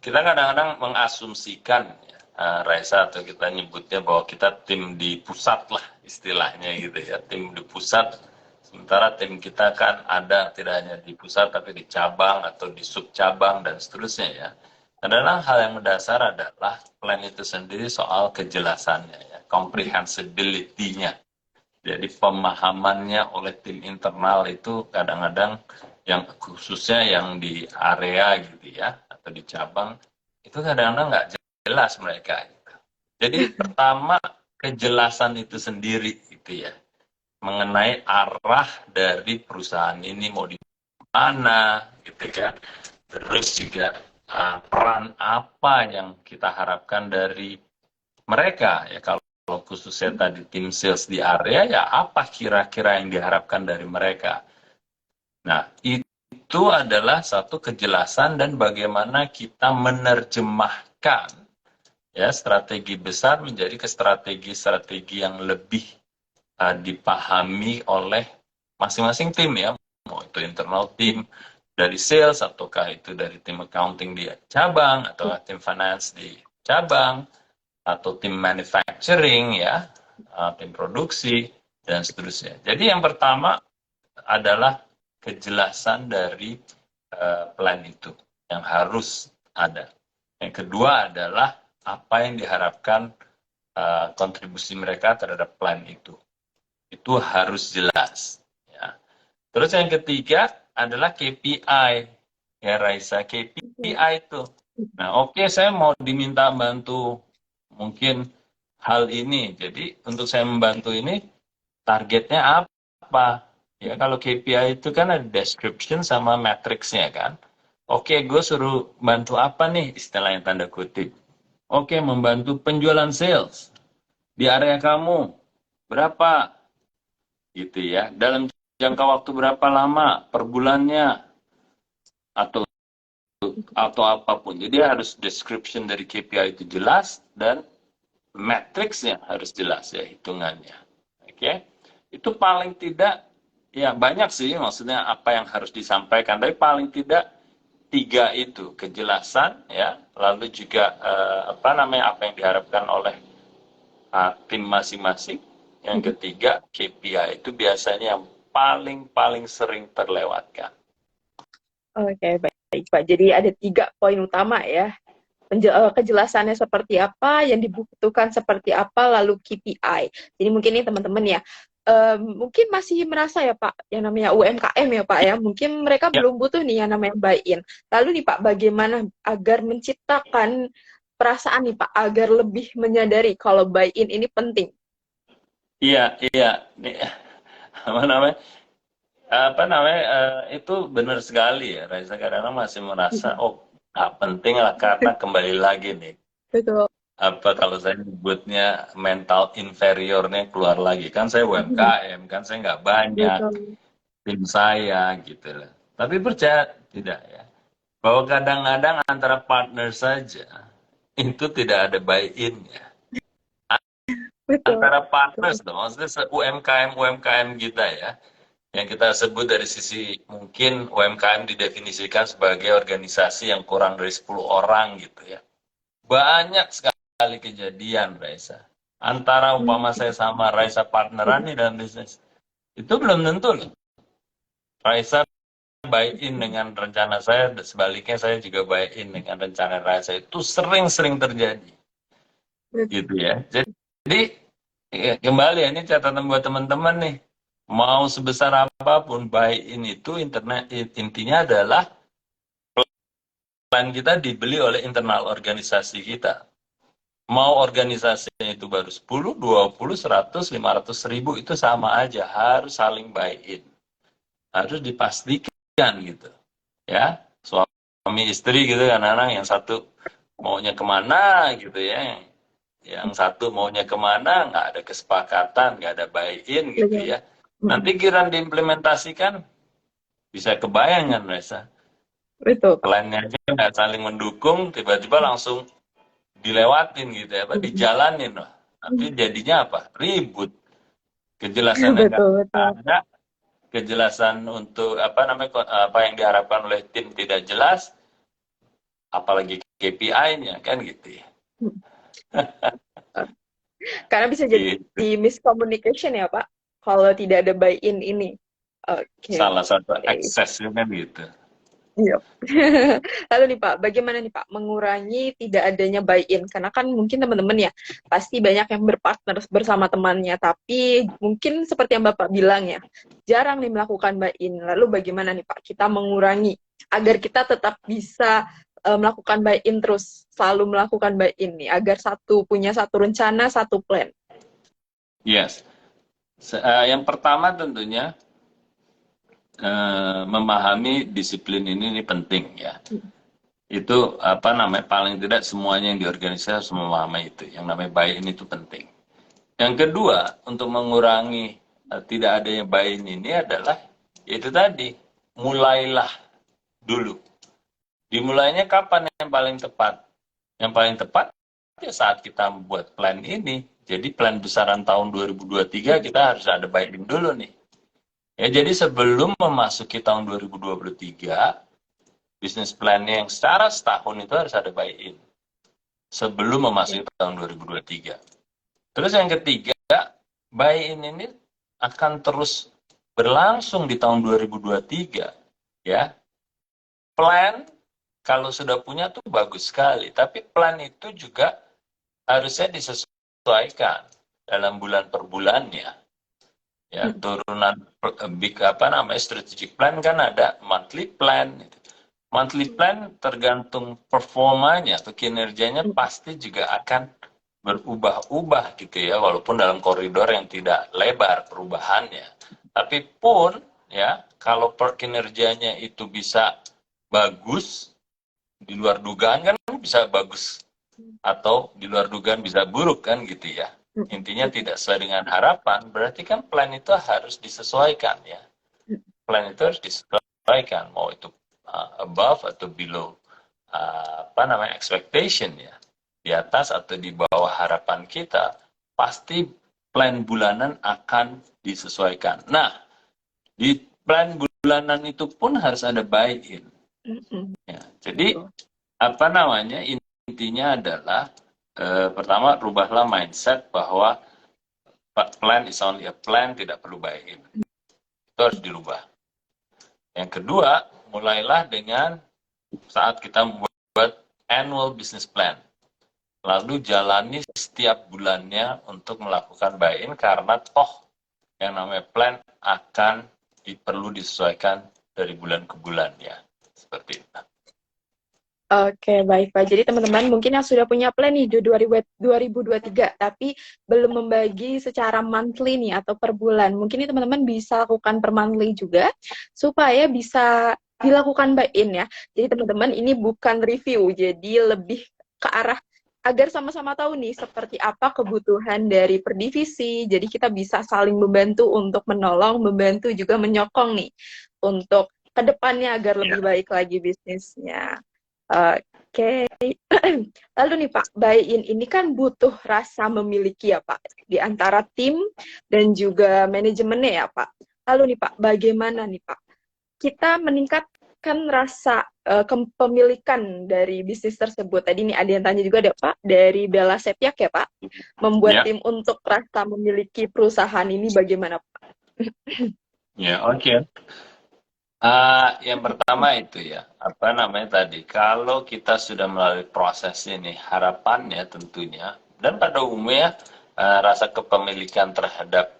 Kita kadang-kadang mengasumsikan ya, Raisa, atau kita nyebutnya bahwa kita tim di pusat lah istilahnya gitu ya, tim di pusat, sementara tim kita kan ada tidak hanya di pusat tapi di cabang atau di sub cabang dan seterusnya ya. Kadang-kadang hal yang mendasar adalah plan itu sendiri soal kejelasannya ya, comprehensibility-nya. Jadi pemahamannya oleh tim internal itu kadang-kadang yang khususnya yang di area gitu ya atau di cabang itu kadang-kadang nggak jelas mereka. Jadi pertama kejelasan itu sendiri gitu ya mengenai arah dari perusahaan ini mau di mana gitu kan. Terus juga peran apa yang kita harapkan dari mereka ya kalau khususnya tadi tim sales di area ya apa kira-kira yang diharapkan dari mereka. Nah, itu adalah satu kejelasan dan bagaimana kita menerjemahkan ya strategi besar menjadi ke strategi-strategi yang lebih dipahami oleh masing-masing tim ya, mau itu internal tim dari sales ataukah itu dari tim accounting di cabang atau tim finance di cabang atau tim manufacturing ya, tim produksi dan seterusnya. Jadi yang pertama adalah kejelasan dari plan itu yang harus ada. Yang kedua adalah apa yang diharapkan kontribusi mereka terhadap plan itu. Itu harus jelas. Ya. Terus yang ketiga adalah KPI. Ya Raisa, KPI itu. Nah oke, saya mau diminta bantu mungkin hal ini. Jadi untuk saya membantu ini targetnya apa? Ya kalau KPI itu kan ada description sama matriksnya kan. Oke, gue suruh bantu apa nih istilahnya tanda kutip. Oke, membantu penjualan sales di area kamu. Berapa? Gitu ya. Dalam jangka waktu berapa lama? Per bulannya atau apapun. Jadi harus description dari KPI itu jelas dan matriksnya harus jelas ya hitungannya. Oke. Itu paling tidak ya banyak sih maksudnya apa yang harus disampaikan tapi paling tidak tiga itu kejelasan ya lalu juga apa yang diharapkan oleh tim masing-masing. Yang ketiga KPI itu biasanya yang paling paling sering terlewatkan. Oke, baik, Pak. Jadi ada 3 poin utama ya. Kejelasannya seperti apa, yang dibutuhkan seperti apa, lalu KPI. Jadi mungkin ini teman-teman ya, mungkin masih merasa ya Pak, yang namanya UMKM ya Pak ya, mungkin mereka Ya, belum butuh nih yang namanya buy-in. Lalu nih Pak, bagaimana agar menciptakan perasaan nih Pak, agar lebih menyadari kalau buy-in ini penting? iya, iya. Nih, apa namanya? Itu benar sekali ya. Raisa kadang masih merasa, oh, nggak penting lah karena kembali lagi nih. Betul. Apa kalau saya nyebutnya mental inferiornya keluar lagi. Kan saya UMKM, kan saya nggak banyak Betul. tim saya gitu lah. Tapi percaya tidak ya, bahwa kadang-kadang antara partner saja itu tidak ada buy-in ya. Betul. Antara partners Betul. dong, maksudnya UMKM UMKM kita ya, yang kita sebut dari sisi mungkin UMKM didefinisikan sebagai organisasi yang kurang dari 10 orang gitu ya. Banyak sekali kejadian, Raisa. Antara umpama saya sama Raisa partneran nih dalam bisnis, itu belum tentu loh. Raisa buy-in dengan rencana saya, dan sebaliknya saya juga buy-in dengan rencana Raisa. Itu sering-sering terjadi. Gitu ya. Jadi, ya, kembali ya, ini catatan buat teman-teman nih. Mau sebesar apapun buy-in itu internet intinya adalah plan kita dibeli oleh internal organisasi kita. Mau organisasinya itu baru 10, 20, 100, 500 ribu itu sama aja. Harus saling buy-in. Harus dipastikan gitu. Ya, suami istri gitu kan, anak yang satu maunya kemana gitu ya. Yang satu maunya kemana, nggak ada kesepakatan, nggak ada buy-in gitu Betul. ya. Nanti kira diimplementasikan, bisa kebayang kan, Reza? Betul, Pak. Plannya aja nggak saling mendukung, tiba-tiba langsung dilewatin gitu ya, Pak, dijalanin loh. Tapi jadinya apa? Ribut. Kejelasannya nggak Betul, betul. ada, kejelasan untuk apa yang diharapkan oleh tim tidak jelas, apalagi KPI-nya kan gitu ya. Karena bisa jadi Gitu. miscommunication ya Pak, kalau tidak ada buy-in ini. Oke, Salah satu oke. eksesnya kan gitu. Iya. Lalu nih Pak, bagaimana nih Pak mengurangi tidak adanya buy-in? Karena kan mungkin teman-teman ya pasti banyak yang berpartner bersama temannya, tapi mungkin seperti yang Bapak bilang ya, jarang nih melakukan buy-in. Lalu bagaimana nih Pak kita mengurangi agar kita tetap bisa melakukan buy-in terus, selalu melakukan buy-in nih, agar punya satu rencana, satu plan. Yes. Yang pertama tentunya memahami disiplin ini penting ya. Itu paling tidak semuanya yang di organisasi harus memahami itu. Yang namanya buy-in itu penting. Yang kedua, untuk mengurangi tidak adanya buy-in ini adalah itu tadi, mulailah dulu. Dimulainya kapan yang paling tepat? Yang paling tepat ya saat kita membuat plan ini. Jadi plan besaran tahun 2023 kita harus ada buy-in dulu nih. Ya, jadi sebelum memasuki tahun 2023, bisnis plan-nya yang secara setahun itu harus ada buy-in. Sebelum memasuki tahun 2023. Terus yang ketiga, buy-in ini akan terus berlangsung di tahun 2023. Ya. Plan, kalau sudah punya tuh bagus sekali. Tapi plan itu juga harusnya disesuaikan dalam bulan per bulannya. Ya, turunan strategic plan kan ada monthly plan. Monthly plan tergantung performanya atau kinerjanya pasti juga akan berubah-ubah gitu ya, walaupun dalam koridor yang tidak lebar perubahannya. Tapi pun ya, kalau kinerjanya itu bisa bagus, di luar dugaan kan bisa bagus, atau di luar dugaan bisa buruk kan gitu ya. Intinya tidak sesuai dengan harapan, berarti kan plan itu harus disesuaikan ya. Plan itu harus disesuaikan, mau itu above atau below expectation ya. Di atas atau di bawah harapan kita, pasti plan bulanan akan disesuaikan. Nah, di plan bulanan itu pun harus ada buy-in. Ya, jadi intinya adalah pertama, rubahlah mindset bahwa plan is only a plan, tidak perlu buy-in. Itu harus dirubah. Yang kedua, mulailah dengan saat kita membuat annual business plan. Lalu jalani setiap bulannya untuk melakukan buy-in, karena toh yang namanya plan akan perlu disesuaikan dari bulan ke bulan ya. Seperti itu. Oke, baik Pak. Jadi teman-teman mungkin yang sudah punya plan nih di 2023, tapi belum membagi secara monthly nih atau per bulan. Mungkin ini teman-teman bisa lakukan per monthly juga, supaya bisa dilakukan buy-in ya. Jadi teman-teman ini bukan review, jadi lebih ke arah agar sama-sama tahu nih seperti apa kebutuhan dari per divisi. Jadi kita bisa saling membantu untuk menolong, membantu juga menyokong nih untuk kedepannya agar lebih baik lagi bisnisnya. Oke, lalu nih Pak, buy-in ini kan butuh rasa memiliki ya Pak, di antara tim dan juga manajemennya ya Pak. Lalu nih Pak, bagaimana nih Pak, kita meningkatkan rasa kepemilikan dari bisnis tersebut? Tadi nih ada yang tanya juga ada Pak, dari Bella Sepyak ya Pak, membuat tim untuk rasa memiliki perusahaan ini bagaimana Pak? Ya, oke. Yang pertama itu ya, tadi, kalau kita sudah melalui proses ini, harapannya tentunya, dan pada umumnya rasa kepemilikan terhadap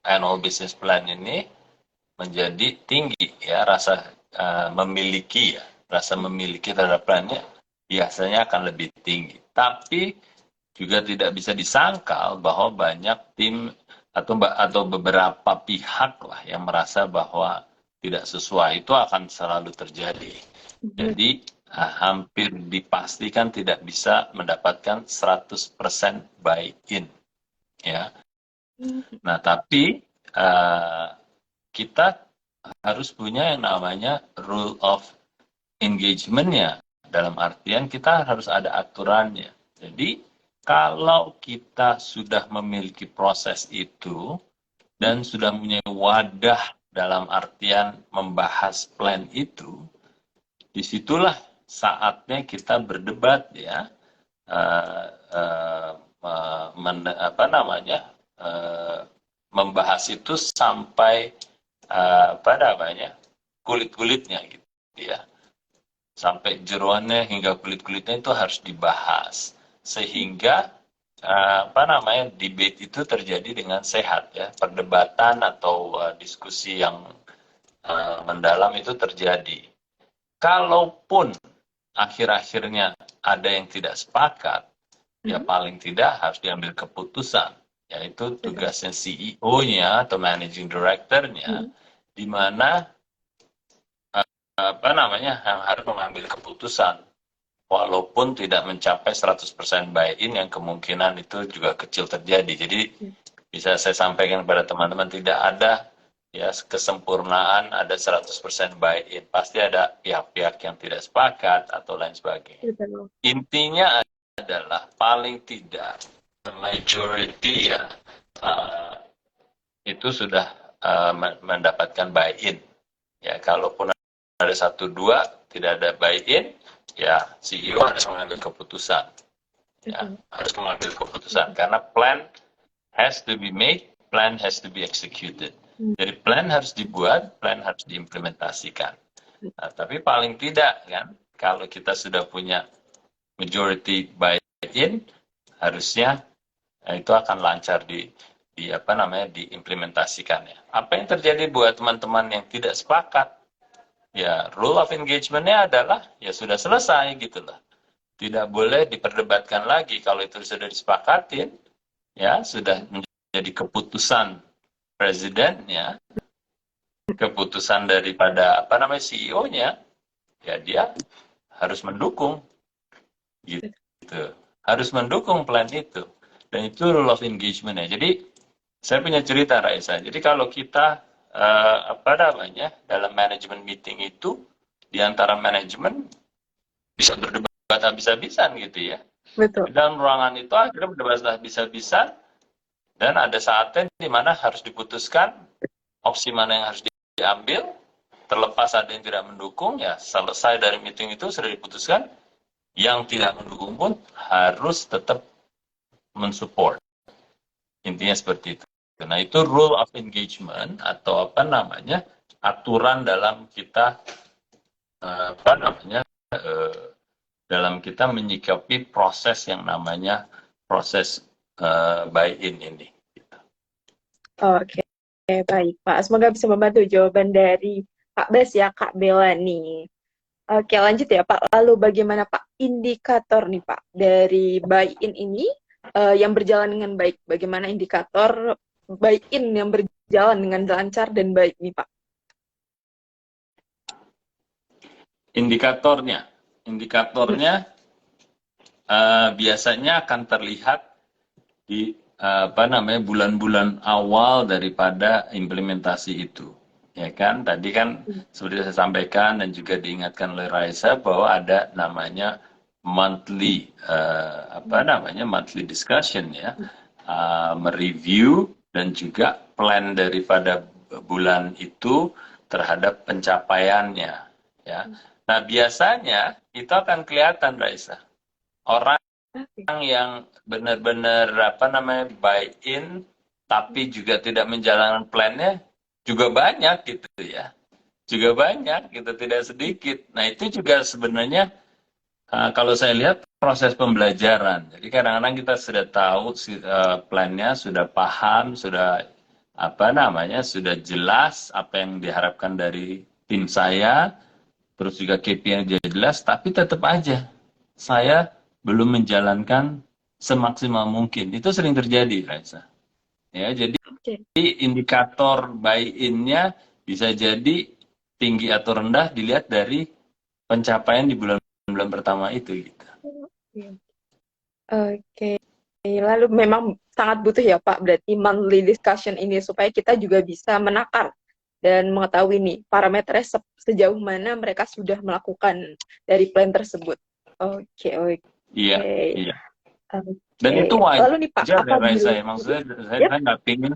annual business plan ini menjadi tinggi ya, rasa memiliki terhadap plannya biasanya akan lebih tinggi. Tapi juga tidak bisa disangkal bahwa banyak tim atau beberapa pihak lah yang merasa bahwa tidak sesuai, itu akan selalu terjadi. Jadi hampir dipastikan tidak bisa mendapatkan 100% buy-in ya. Nah, tapi kita harus punya yang namanya rule of engagement-nya, dalam artian kita harus ada aturannya. Jadi kalau kita sudah memiliki proses itu, dan sudah punya wadah dalam artian membahas plan itu, disitulah saatnya kita berdebat ya, eh, eh, apa namanya, membahas itu sampai apa namanya, kulit-kulitnya gitu ya, sampai jeroannya hingga kulit-kulitnya itu harus dibahas sehingga apa namanya, debate itu terjadi dengan sehat ya, perdebatan atau diskusi yang mendalam itu terjadi. Kalaupun akhir-akhirnya ada yang tidak sepakat, ya paling tidak harus diambil keputusan, yaitu tugasnya CEO-nya atau Managing Director-nya, di mana apa namanya, yang harus mengambil keputusan. Walaupun tidak mencapai 100% buy-in, yang kemungkinan itu juga kecil terjadi. Jadi bisa saya sampaikan kepada teman-teman, tidak ada ya kesempurnaan ada 100% buy-in. Pasti ada pihak-pihak yang tidak sepakat atau lain sebagainya. Intinya adalah paling tidak majority ya itu sudah mendapatkan buy-in. Ya, kalaupun ada 1-2 tidak ada buy-in, ya CEO harus mengambil keputusan. Ya, harus mengambil keputusan karena plan has to be made, plan has to be executed. Jadi plan harus dibuat, plan harus diimplementasikan. Nah, tapi paling tidak kan, kalau kita sudah punya majority buy-in, harusnya itu akan lancar di apa namanya, diimplementasikannya. Apa yang terjadi buat teman-teman yang tidak sepakat? Ya, rule of engagement-nya adalah ya sudah selesai gitu loh. Tidak boleh diperdebatkan lagi. Kalau itu sudah disepakatin, ya sudah menjadi keputusan presidennya, keputusan daripada apa namanya CEO-nya, ya dia harus mendukung gitu. Harus mendukung plan itu. Dan itu rule of engagement-nya. Jadi saya punya cerita, Raisa. Jadi kalau kita apa namanya, dalam manajemen meeting itu, di antara manajemen bisa berdebat habis-habisan gitu ya. Betul. Di dalam ruangan itu akhirnya berdebat habis-habisan, dan ada saatnya di mana harus diputuskan opsi mana yang harus diambil. Terlepas ada yang tidak mendukung, ya selesai dari meeting itu sudah diputuskan, yang tidak mendukung pun harus tetap mensupport. Intinya seperti itu. Nah, itu rule of engagement atau apa namanya, aturan dalam kita apa namanya, dalam kita menyikapi proses yang namanya proses buy-in ini. Oke, baik Pak. Semoga bisa membantu jawaban dari Kak Bas ya, Kak Bella nih. Oke, lanjut ya Pak. Lalu bagaimana Pak indikator nih Pak dari buy-in ini yang berjalan dengan baik? Bagaimana indikator buy-in yang berjalan dengan lancar dan baik nih Pak? Indikatornya biasanya akan terlihat di apa namanya, bulan-bulan awal daripada implementasi itu, ya kan? Tadi kan seperti saya sampaikan dan juga diingatkan oleh Raisa bahwa ada namanya monthly apa namanya, monthly discussion ya, mereview dan juga plan daripada bulan itu terhadap pencapaiannya ya. Nah, biasanya itu akan kelihatan, Raisa, orang yang benar-benar apa namanya buy-in tapi juga tidak menjalankan plannya juga banyak gitu ya, juga banyak gitu, tidak sedikit. Nah, itu juga sebenarnya kalau saya lihat proses pembelajaran. Jadi kadang-kadang kita sudah tahu plannya, sudah paham, sudah apa namanya, sudah jelas apa yang diharapkan dari tim saya, terus juga KPI-nya jelas, tapi tetap aja saya belum menjalankan semaksimal mungkin. Itu sering terjadi, Raisa. Ya, jadi indikator buy-in-nya bisa jadi tinggi atau rendah dilihat dari pencapaian di bulan-bulan pertama itu gitu. Oke. Lalu memang sangat butuh ya Pak berarti monthly discussion ini supaya kita juga bisa menakar dan mengetahui nih parameternya sejauh mana mereka sudah melakukan dari plan tersebut. Oke. Iya, iya. Okay. Dan itu wajar. Lalu nih Pak, ya, Raisa, ya. Maksudnya saya nggak pingin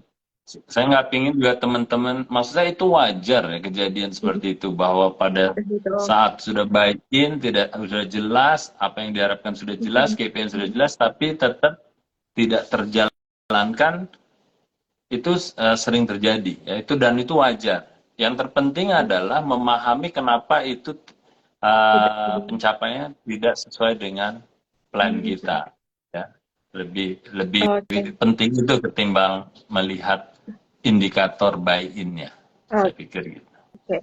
Saya nggak pingin juga teman-teman, maksud saya itu wajar ya kejadian seperti itu, bahwa pada Betul. saat sudah buy-in, tidak sudah jelas, apa yang diharapkan sudah jelas, KPI sudah jelas, tapi tetap tidak terjalankan, itu sering terjadi, ya itu, dan itu wajar. Yang terpenting adalah memahami kenapa itu Tidak. pencapaiannya tidak sesuai dengan plan kita, ya. Lebih lebih Oke. penting itu ketimbang melihat indikator buy-in-nya, saya pikir gitu. Oke.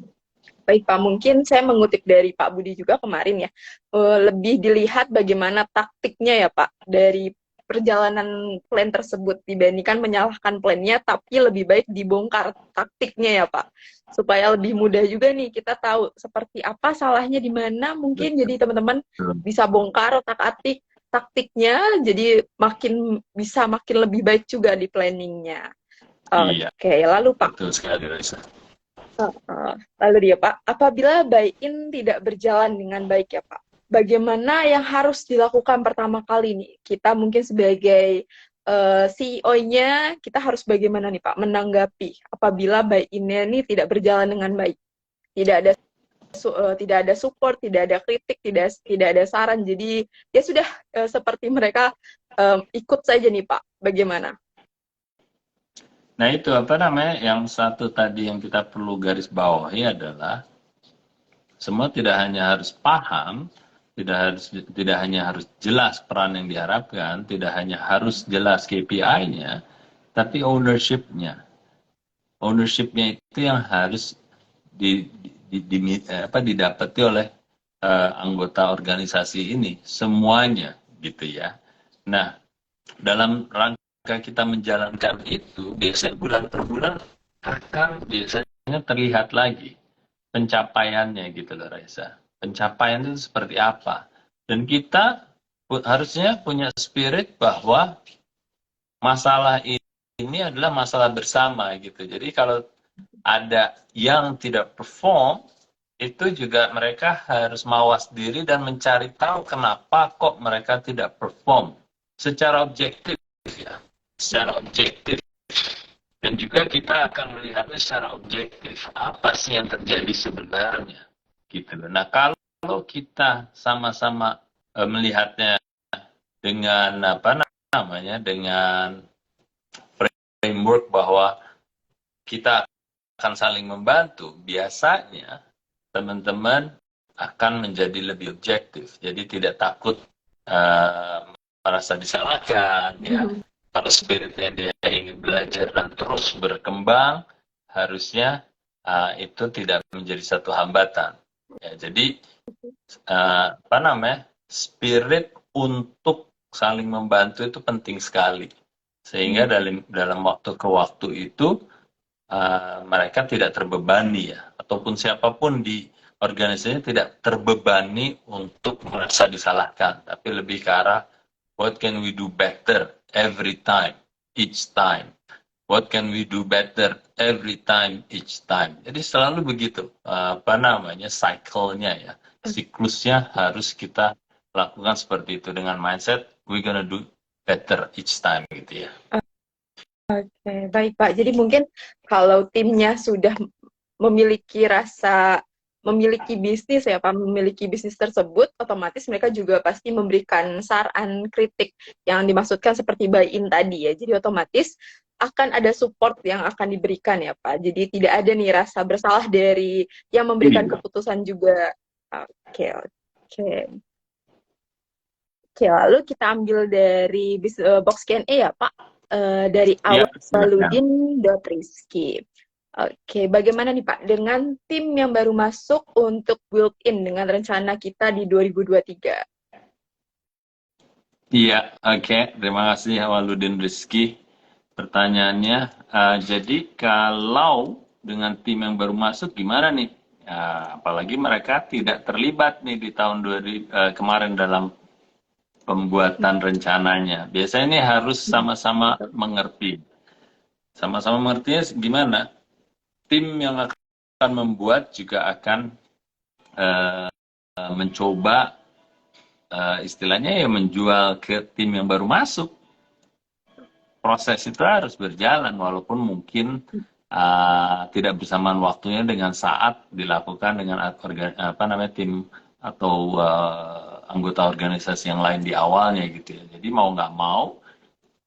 Baik Pak, mungkin saya mengutip dari Pak Budi juga kemarin ya, lebih dilihat bagaimana taktiknya ya Pak dari perjalanan plan tersebut dibandingkan menyalahkan plannya, tapi lebih baik dibongkar taktiknya ya Pak, supaya lebih mudah juga nih kita tahu seperti apa salahnya di mana, mungkin jadi teman-teman bisa bongkar otak-atik taktiknya, jadi makin lebih baik juga di planningnya. Iya, Oke, lalu Pak, betul sekali, Raisa. lalu dia Pak, apabila buy-in tidak berjalan dengan baik ya Pak, bagaimana yang harus dilakukan pertama kali nih? Kita mungkin sebagai CEO-nya, kita harus bagaimana nih Pak menanggapi apabila buy-in-nya ini tidak berjalan dengan baik? Tidak ada tidak ada support, tidak ada kritik, tidak ada saran. Jadi ya sudah seperti mereka ikut saja nih Pak. Bagaimana? Nah itu apa namanya, yang satu tadi yang kita perlu garis bawahi adalah semua tidak hanya harus paham, tidak hanya harus jelas peran yang diharapkan, tidak hanya harus jelas KPI-nya, tapi ownership-nya. Ownership-nya itu yang harus didapati oleh anggota organisasi ini semuanya, gitu ya. Nah, dalam rangka kita menjalankan itu, biasanya bulan per bulan akan biasanya terlihat lagi pencapaiannya, gitu loh Reza. Pencapaian itu seperti apa? Dan kita harusnya punya spirit bahwa masalah ini adalah masalah bersama, gitu. Jadi kalau ada yang tidak perform, itu juga mereka harus mawas diri dan mencari tahu kenapa kok mereka tidak perform secara objektif, ya, secara objektif. Dan juga kita akan melihatnya secara objektif, apa sih yang terjadi sebenarnya, gitu. Nah, kalau kita sama-sama melihatnya dengan apa namanya, dengan framework bahwa kita akan saling membantu, biasanya teman-teman akan menjadi lebih objektif. Jadi tidak takut merasa disalahkan, ya. Kalau spiritnya dia ingin belajar dan terus berkembang, harusnya itu tidak menjadi satu hambatan. Ya, jadi apa namanya, spirit untuk saling membantu itu penting sekali. Sehingga dalam waktu ke waktu itu mereka tidak terbebani, ya, ataupun siapapun di organisasinya tidak terbebani untuk merasa disalahkan, tapi lebih ke arah what can we do better every time, each time. What can we do better every time, each time. Jadi selalu begitu, apa namanya, cycle-nya, ya, siklusnya harus kita lakukan seperti itu dengan mindset we gonna do better each time, gitu ya. Oke, baik Pak. Jadi mungkin kalau timnya sudah memiliki bisnis ya Pak, memiliki bisnis tersebut, otomatis mereka juga pasti memberikan saran kritik yang dimaksudkan seperti buy-in tadi ya. Jadi otomatis akan ada support yang akan diberikan ya Pak. Jadi tidak ada nih rasa bersalah dari yang memberikan keputusan juga. Oke, oke. Oke, lalu kita ambil dari box Q&A ya Pak. Dari Ya, awaludin.rizky. Oke, bagaimana nih Pak dengan tim yang baru masuk untuk build-in dengan rencana kita di 2023? Iya, oke. Terima kasih Awaludin Rizky. Pertanyaannya, jadi kalau dengan tim yang baru masuk gimana nih? Apalagi mereka tidak terlibat nih di tahun kemarin dalam pembuatan rencananya. Biasanya ini harus sama-sama mengerti. Sama-sama mengertinya gimana? Tim yang akan membuat juga akan mencoba istilahnya ya menjual ke tim yang baru masuk. proses itu harus berjalan walaupun mungkin tidak bersamaan waktunya dengan saat dilakukan dengan tim atau anggota organisasi yang lain di awalnya gitu ya. Jadi mau nggak mau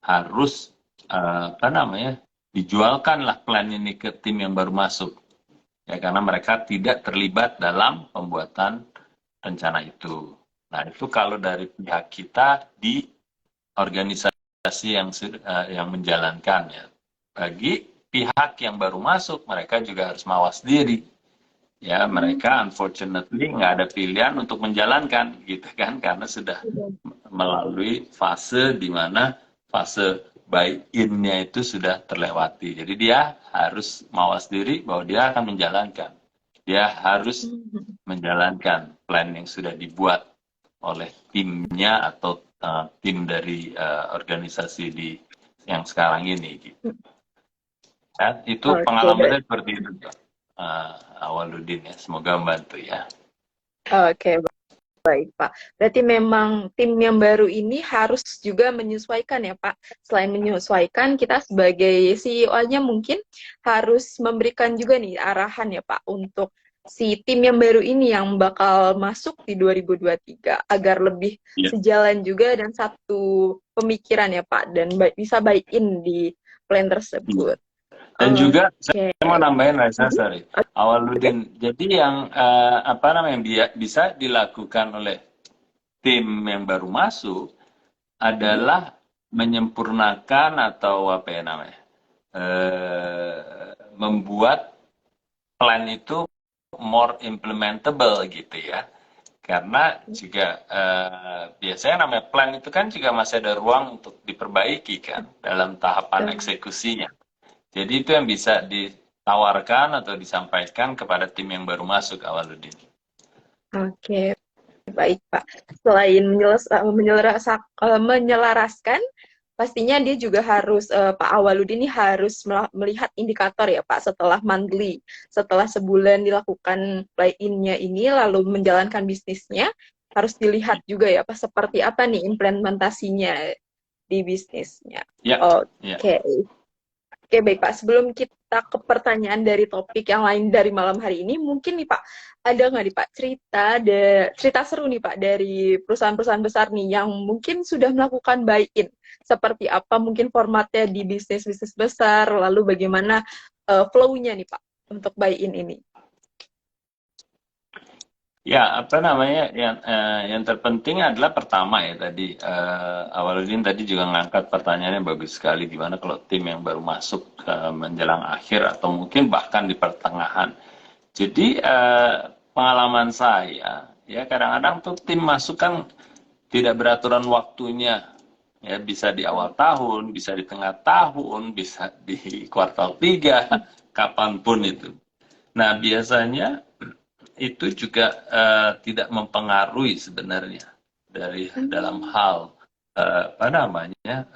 harus dijualkanlah plan ini ke tim yang baru masuk ya, karena mereka tidak terlibat dalam pembuatan rencana itu. Nah itu kalau dari pihak kita di organisasi yang menjalankan ya. Bagi pihak yang baru masuk, mereka juga harus mawas diri. Ya, mereka unfortunately nggak ada pilihan untuk menjalankan, gitu kan, karena sudah melalui fase di mana fase buy-in-nya itu sudah terlewati. Jadi dia harus mawas diri bahwa dia akan menjalankan. Dia harus menjalankan plan yang sudah dibuat oleh timnya atau tim dari organisasi yang sekarang ini gitu. Ya, itu pengalamannya seperti itu Awaludin ya, semoga membantu ya. Oke, baik Pak. Berarti memang tim yang baru ini harus juga menyesuaikan ya Pak. Selain menyesuaikan, kita sebagai CEO-nya mungkin harus memberikan juga nih arahan ya Pak untuk si tim yang baru ini yang bakal masuk di 2023 agar lebih sejalan juga dan satu pemikiran ya Pak, dan bisa buy-in di plan tersebut. Dan juga saya mau nambahin Raisa, sorry, Awaludin. Jadi yang bisa dilakukan oleh tim yang baru masuk adalah menyempurnakan atau membuat plan itu more implementable gitu ya. Karena juga biasanya namanya plan itu kan juga masih ada ruang untuk diperbaiki kan dalam tahapan eksekusinya. Jadi itu yang bisa ditawarkan atau disampaikan kepada tim yang baru masuk, Awaludin. Oke, baik Pak. Selain menyelaraskan, pastinya dia juga harus, Pak Awaludin ini harus melihat indikator ya Pak, setelah monthly, setelah sebulan dilakukan play-in-nya ini, lalu menjalankan bisnisnya, harus dilihat juga ya Pak, seperti apa nih implementasinya di bisnisnya. Oke. Oke, baik Pak. Sebelum kita ke pertanyaan dari topik yang lain dari malam hari ini, mungkin nih Pak, ada nggak nih Pak cerita seru nih Pak dari perusahaan-perusahaan besar nih yang mungkin sudah melakukan buy-in? Seperti apa mungkin formatnya di bisnis-bisnis besar, lalu bagaimana flow-nya nih Pak untuk buy-in ini? Ya, yang terpenting adalah pertama ya tadi Awaludin tadi juga ngangkat pertanyaannya bagus sekali, gimana kalau tim yang baru masuk menjelang akhir atau mungkin bahkan di pertengahan. Jadi pengalaman saya ya kadang-kadang tuh tim masuk kan tidak beraturan waktunya. Ya, bisa di awal tahun, bisa di tengah tahun, bisa di kuartal 3, kapanpun itu. Nah, biasanya itu juga tidak mempengaruhi sebenarnya dari dalam hal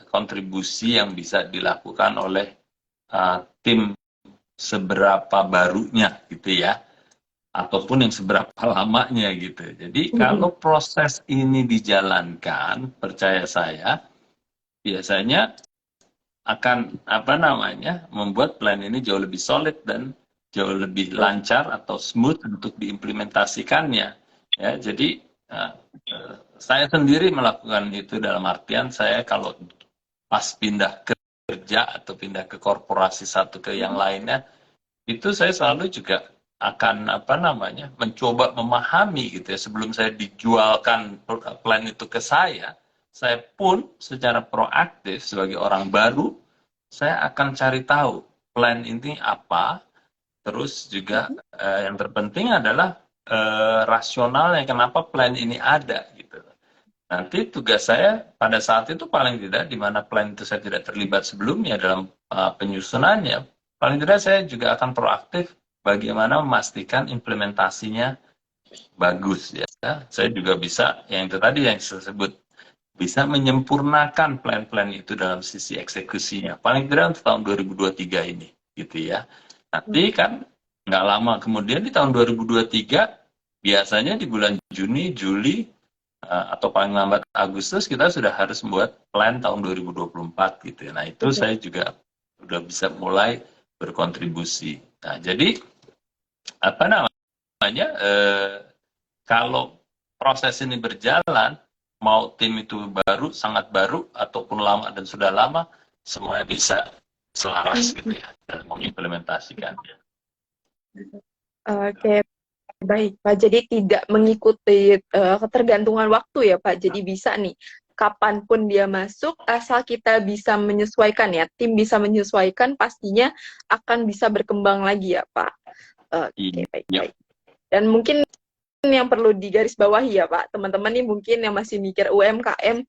kontribusi yang bisa dilakukan oleh tim seberapa barunya gitu ya, ataupun yang seberapa lamanya gitu. Jadi kalau proses ini dijalankan, percaya saya biasanya akan membuat plan ini jauh lebih solid dan jauh lebih lancar atau smooth untuk diimplementasikannya. Ya, jadi saya sendiri melakukan itu dalam artian saya kalau pas pindah kerja atau pindah ke korporasi satu ke yang lainnya, itu saya selalu juga akan mencoba memahami gitu ya, sebelum saya dijualkan plan itu ke saya pun secara proaktif sebagai orang baru, saya akan cari tahu plan ini apa. Terus juga yang terpenting adalah rasionalnya kenapa plan ini ada gitu. Nanti tugas saya pada saat itu paling tidak di mana plan itu saya tidak terlibat sebelumnya dalam penyusunannya, paling tidak saya juga akan proaktif bagaimana memastikan implementasinya bagus ya. Saya juga bisa yang itu tadi yang saya sebut, bisa menyempurnakan plan-plan itu dalam sisi eksekusinya. Paling tidak untuk tahun 2023 ini gitu ya. Nanti kan nggak lama kemudian di tahun 2023, biasanya di bulan Juni, Juli, atau paling lambat Agustus kita sudah harus membuat plan tahun 2024 gitu ya. Nah itu Betul. saya juga udah bisa mulai berkontribusi. Nah jadi apa namanya kalau proses ini berjalan, mau tim itu baru, sangat baru, ataupun lama dan sudah lama, semuanya bisa selaras gitu ya dan mengimplementasikannya. Oke, baik Pak. Jadi tidak mengikuti ketergantungan waktu ya Pak. Jadi bisa nih, kapanpun dia masuk, asal kita bisa menyesuaikan ya, tim bisa menyesuaikan, pastinya akan bisa berkembang lagi ya Pak. Oke, Iya. baik-baik. Dan mungkin yang perlu digarisbawahi ya Pak, teman-teman nih mungkin yang masih mikir UMKM,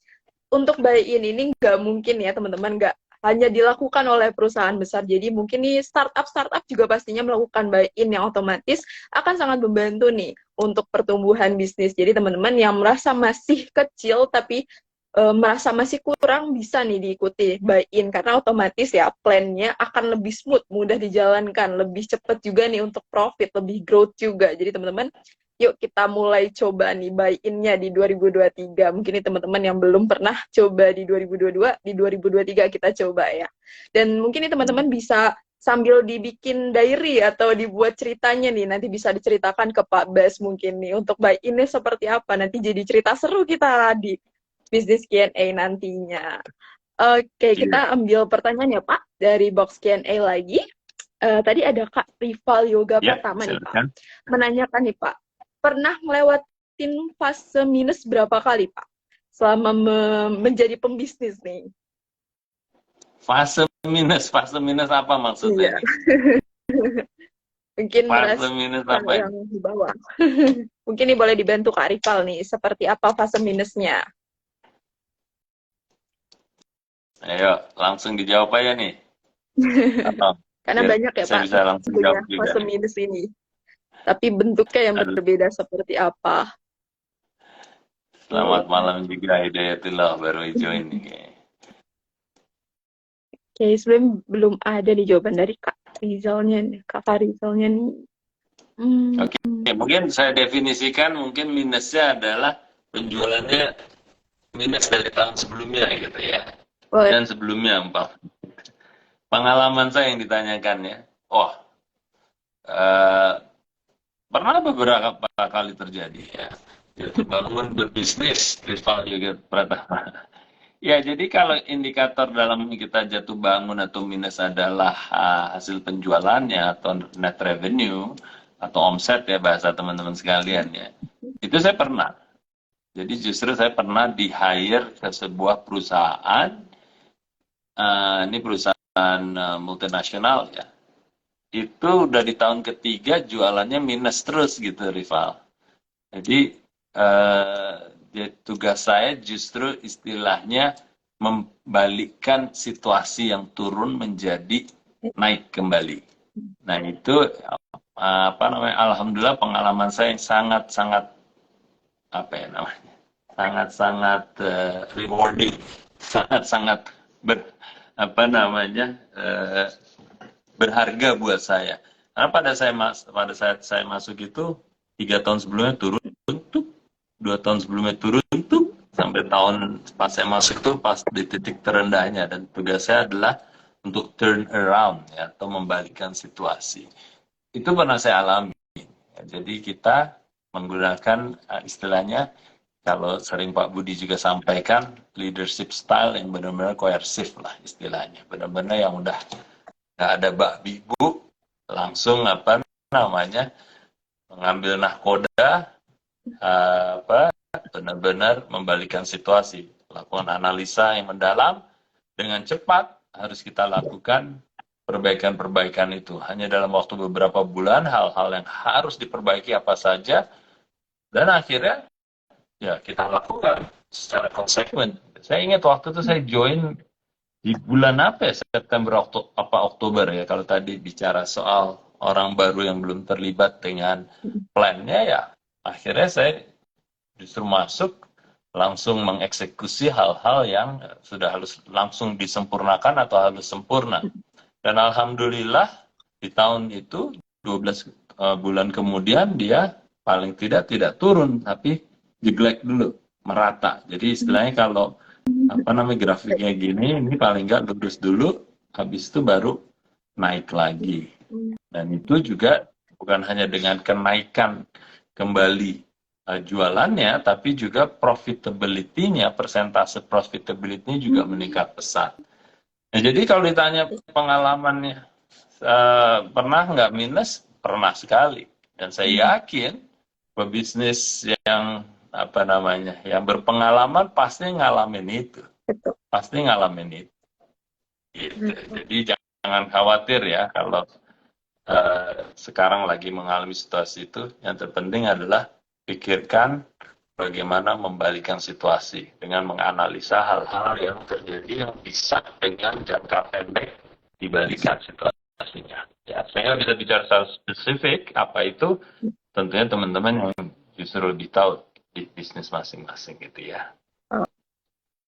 untuk buy-in ini nggak mungkin ya teman-teman, nggak hanya dilakukan oleh perusahaan besar. Jadi mungkin nih startup juga pastinya melakukan buy-in yang otomatis akan sangat membantu nih untuk pertumbuhan bisnis. Jadi teman-teman yang merasa masih kecil tapi merasa masih kurang, bisa nih diikuti buy-in karena otomatis ya plan-nya akan lebih smooth, mudah dijalankan, lebih cepat juga nih untuk profit, lebih growth juga. Jadi teman-teman, yuk kita mulai coba nih buy-in-nya di 2023. Mungkin nih teman-teman yang belum pernah coba di 2022, di 2023 kita coba ya. Dan mungkin nih teman-teman bisa sambil dibikin diary atau dibuat ceritanya nih, nanti bisa diceritakan ke Pak Bas mungkin nih untuk buy-in-nya seperti apa. Nanti jadi cerita seru kita di bisnis Q&A nantinya. Oke, Iya. kita ambil pertanyaan ya Pak dari box Q&A lagi. Tadi ada Kak Rival Yoga Ya, pertama nih Pak. silakan. Menanyakan nih Pak, pernah ngelewatin fase minus berapa kali Pak selama menjadi pembisnis nih? Fase minus apa maksudnya Iya, nih? mungkin Fase merasa minus apa yang ini? di bawah. Mungkin ini boleh dibantu Kak Rival nih, seperti apa fase minusnya? Ayo, langsung dijawab aja nih. Atau Karena biar banyak ya saya Pak bisa langsung punya jawab juga fase nih. minus ini. Tapi bentuknya yang Aduh, berbeda seperti apa? selamat Oke, malam juga Hidayatullah baru join nih kayaknya. oke, sebelum belum ada nih jawaban dari Kak Rizalnya nih, Kak Farizalnya nih. Hmm, Oke, mungkin saya definisikan mungkin minusnya adalah penjualannya minus dari tahun sebelumnya gitu ya. boleh. Dan sebelumnya, Pak. Pengalaman saya yang ditanyakan ya. Oh, eh, pernah beberapa kali terjadi ya. Yaitu bangun berbisnis, rival juga Pratama. Ya, jadi kalau indikator dalam kita jatuh bangun atau minus adalah hasil penjualannya atau net revenue atau omset ya bahasa teman-teman sekalian ya. Itu saya pernah. Jadi justru saya pernah di-hire ke sebuah perusahaan, ini perusahaan multinasional ya. Itu udah di tahun ketiga jualannya minus terus gitu, rival. Jadi tugas saya justru istilahnya membalikkan situasi yang turun menjadi naik kembali. Nah itu apa namanya? Alhamdulillah pengalaman saya yang sangat-sangat apa ya namanya? Sangat-sangat rewarding, sangat-sangat apa namanya berharga buat saya. Karena pada saat saya masuk itu 3 tahun sebelumnya turun tuh, 2 tahun sebelumnya turun tuh, sampai tahun pas saya masuk tuh pas di titik terendahnya dan tugas saya adalah untuk turn around ya, atau membalikkan situasi. Itu pernah saya alami. Ya, jadi kita menggunakan istilahnya kalau sering Pak Budi juga sampaikan leadership style yang benar-benar koersif lah istilahnya, benar-benar yang udah nggak ada bak bibu, langsung apa namanya mengambil nahkoda, apa benar-benar membalikan situasi, lakukan analisa yang mendalam dengan cepat, harus kita lakukan perbaikan-perbaikan itu hanya dalam waktu beberapa bulan, hal-hal yang harus diperbaiki apa saja, dan akhirnya ya kita lakukan secara konsekuen. Saya ingat waktu itu saya join di bulan apa ya, September Oktober ya, kalau tadi bicara soal orang baru yang belum terlibat dengan plannya ya, akhirnya saya justru masuk langsung mengeksekusi hal-hal yang sudah harus langsung disempurnakan atau harus sempurna. Dan alhamdulillah di tahun itu 12 bulan kemudian dia paling tidak turun tapi jeglek dulu. merata. Jadi istilahnya kalau apa namanya grafiknya gini, ini paling nggak lurus dulu, habis itu baru naik lagi. Dan itu juga bukan hanya dengan kenaikan kembali jualannya, tapi juga profitability-nya, persentase profitability-nya juga meningkat pesat. Nah, jadi kalau ditanya pengalamannya, pernah nggak minus? Pernah sekali. Dan saya yakin pebisnis yang apa namanya, yang berpengalaman pasti ngalamin itu, Betul. pasti ngalamin itu. Gitu. Jadi jangan khawatir ya kalau sekarang lagi mengalami situasi itu. Yang terpenting adalah pikirkan bagaimana membalikan situasi dengan menganalisa hal-hal yang terjadi yang bisa dengan jangka pendek dibalikan situasinya. Ya, saya nggak bisa bicara secara spesifik apa itu, tentunya teman-teman yang justru lebih tahu di bisnis masing-masing gitu ya.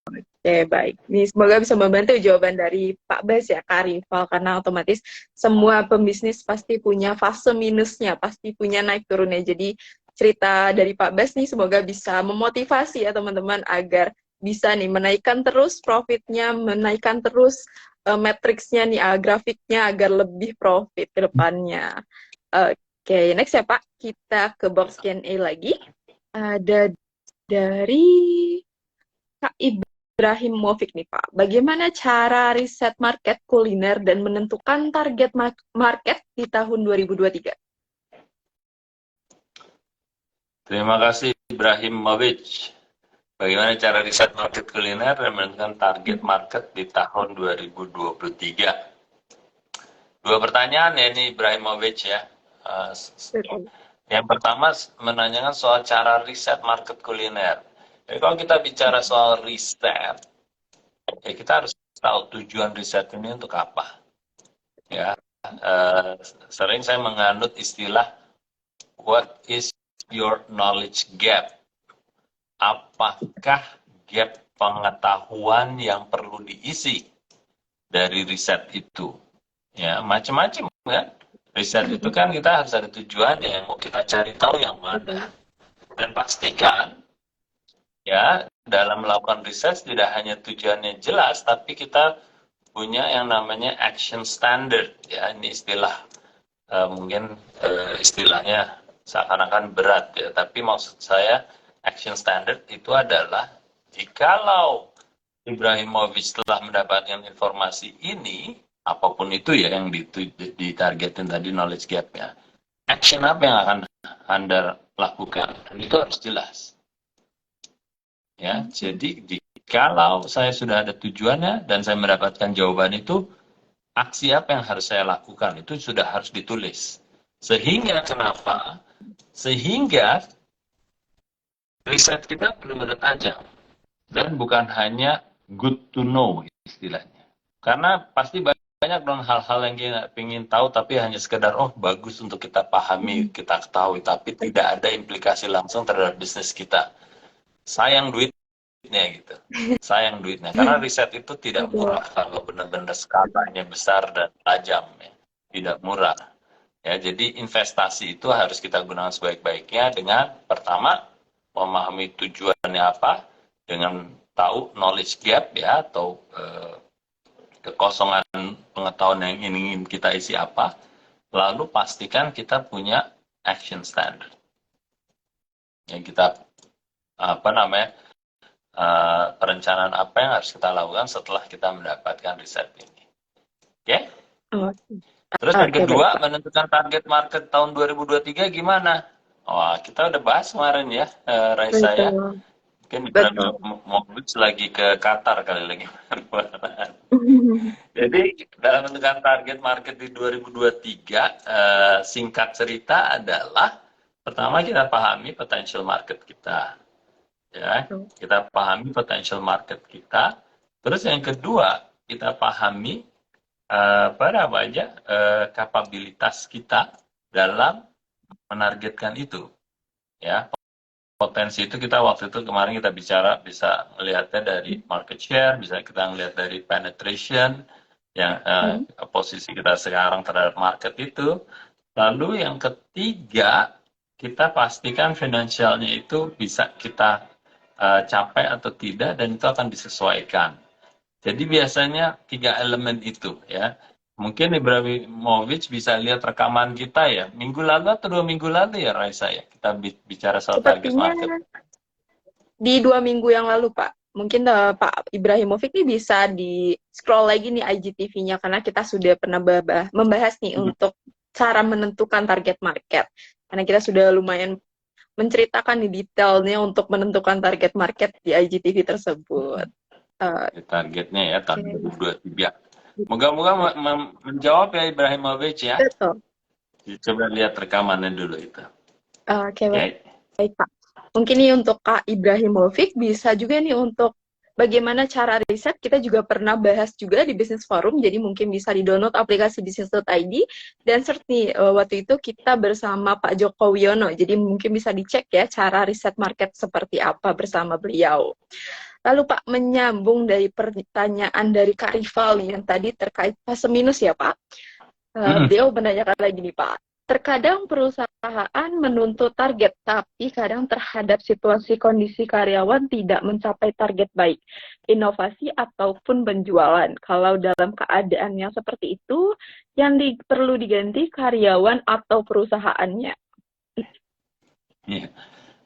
Oke, baik. Ini semoga bisa membantu jawaban dari Pak Bas ya, Kak Rival, karena otomatis semua pembisnis pasti punya fase minusnya, pasti punya naik turunnya. Jadi cerita dari Pak Bas nih semoga bisa memotivasi ya teman-teman agar bisa nih menaikkan terus profitnya, menaikkan terus matriksnya nih, grafiknya agar lebih profit ke depannya. Oke, next ya Pak, kita ke box Q&A lagi. Ada dari Kak Ibrahimovic nih Pak, bagaimana cara riset market kuliner dan menentukan target market di tahun 2023? Terima kasih Ibrahimovic. Bagaimana cara riset market kuliner dan menentukan target market di tahun 2023? Dua pertanyaan ya ini Ibrahimovic ya. Yang pertama menanyakan soal cara riset market kuliner. Jadi kalau kita bicara soal riset, ya kita harus tahu tujuan riset ini untuk apa. Ya, sering saya menganut istilah what is your knowledge gap? Apakah gap pengetahuan yang perlu diisi dari riset itu? Ya, macam-macam kan. Riset itu kan kita harus ada tujuan yang mau kita cari tahu yang mana. Dan pastikan ya dalam melakukan riset tidak hanya tujuannya jelas, tapi kita punya yang namanya action standard. Ya, ini istilah mungkin istilahnya seakan-akan berat ya, tapi maksud saya action standard itu adalah jikalau Ibrahimovic telah mendapatkan informasi ini, apapun itu ya yang ditargetin tadi knowledge gap-nya, action apa yang akan Anda lakukan? Dan itu harus jelas. Ya, jadi jikalau saya sudah ada tujuannya dan saya mendapatkan jawaban itu, aksi apa yang harus saya lakukan itu sudah harus ditulis. Sehingga kenapa? Sehingga riset kita benar-benar tajam dan bukan hanya good to know istilahnya. Karena pasti banyak dong hal-hal yang kita ingin tahu tapi hanya sekedar oh bagus untuk kita pahami, kita ketahui, tapi tidak ada implikasi langsung terhadap bisnis kita. Sayang duitnya gitu. Sayang duitnya. Karena riset itu tidak murah kalau benar-benar skalanya besar dan tajam ya. Tidak murah. Ya, jadi investasi itu harus kita gunakan sebaik-baiknya dengan pertama memahami tujuannya apa, dengan tahu knowledge gap ya atau kekosongan pengetahuan yang ingin kita isi apa, lalu pastikan kita punya action standard. Yang kita apa namanya perencanaan apa yang harus kita lakukan setelah kita mendapatkan riset ini. Oke? Terus yang kedua, menentukan target market tahun 2023 gimana? Wah, kita udah bahas kemarin ya, Raisa ya. Mungkin mau lagi ke Qatar kali lagi. Jadi dalam menentukan target market di 2023, singkat cerita adalah pertama kita pahami potential market kita. Ya, kita pahami potential market kita. Terus yang kedua, kita pahami kapabilitas kita dalam menargetkan itu. Ya, potensi itu kita waktu itu kemarin kita bicara bisa melihatnya dari market share, bisa kita melihat dari penetration yang posisi kita sekarang terhadap market itu. Lalu yang ketiga, kita pastikan finansialnya itu bisa kita capai atau tidak, dan itu akan disesuaikan. Jadi biasanya 3 elemen itu ya. Mungkin Ibrahimovic bisa lihat rekaman kita ya. Minggu lalu atau 2 minggu lalu ya Raisa ya. Kita bicara soal target Sepertinya market. di 2 minggu yang lalu, Pak. Mungkin Pak Ibrahimovic ini bisa di-scroll lagi nih IGTV-nya, karena kita sudah pernah membahas nih untuk cara menentukan target market. Karena kita sudah lumayan menceritakan nih detailnya untuk menentukan target market di IGTV tersebut. Targetnya ya tahun Oke. 2023. Moga-moga menjawab ya Ibrahimovic ya. Betul. Coba lihat rekamannya dulu itu. Oke, Oke. baik Pak. Mungkin nih untuk Kak Ibrahimovic bisa juga nih untuk bagaimana cara riset, kita juga pernah bahas juga di Business Forum, jadi mungkin bisa di-download aplikasi bisnis.id dan search nih, waktu itu kita bersama Pak Joko Wiono, jadi mungkin bisa dicek ya cara riset market seperti apa bersama beliau. Lalu Pak, menyambung dari pertanyaan dari Kak Rival nih, yang tadi terkait plus minus ya Pak. Beliau menanyakan lagi nih Pak, terkadang perusahaan menuntut target, tapi kadang terhadap situasi kondisi karyawan tidak mencapai target baik, inovasi ataupun penjualan. Kalau dalam keadaan yang seperti itu, yang perlu diganti karyawan atau perusahaannya. Yeah.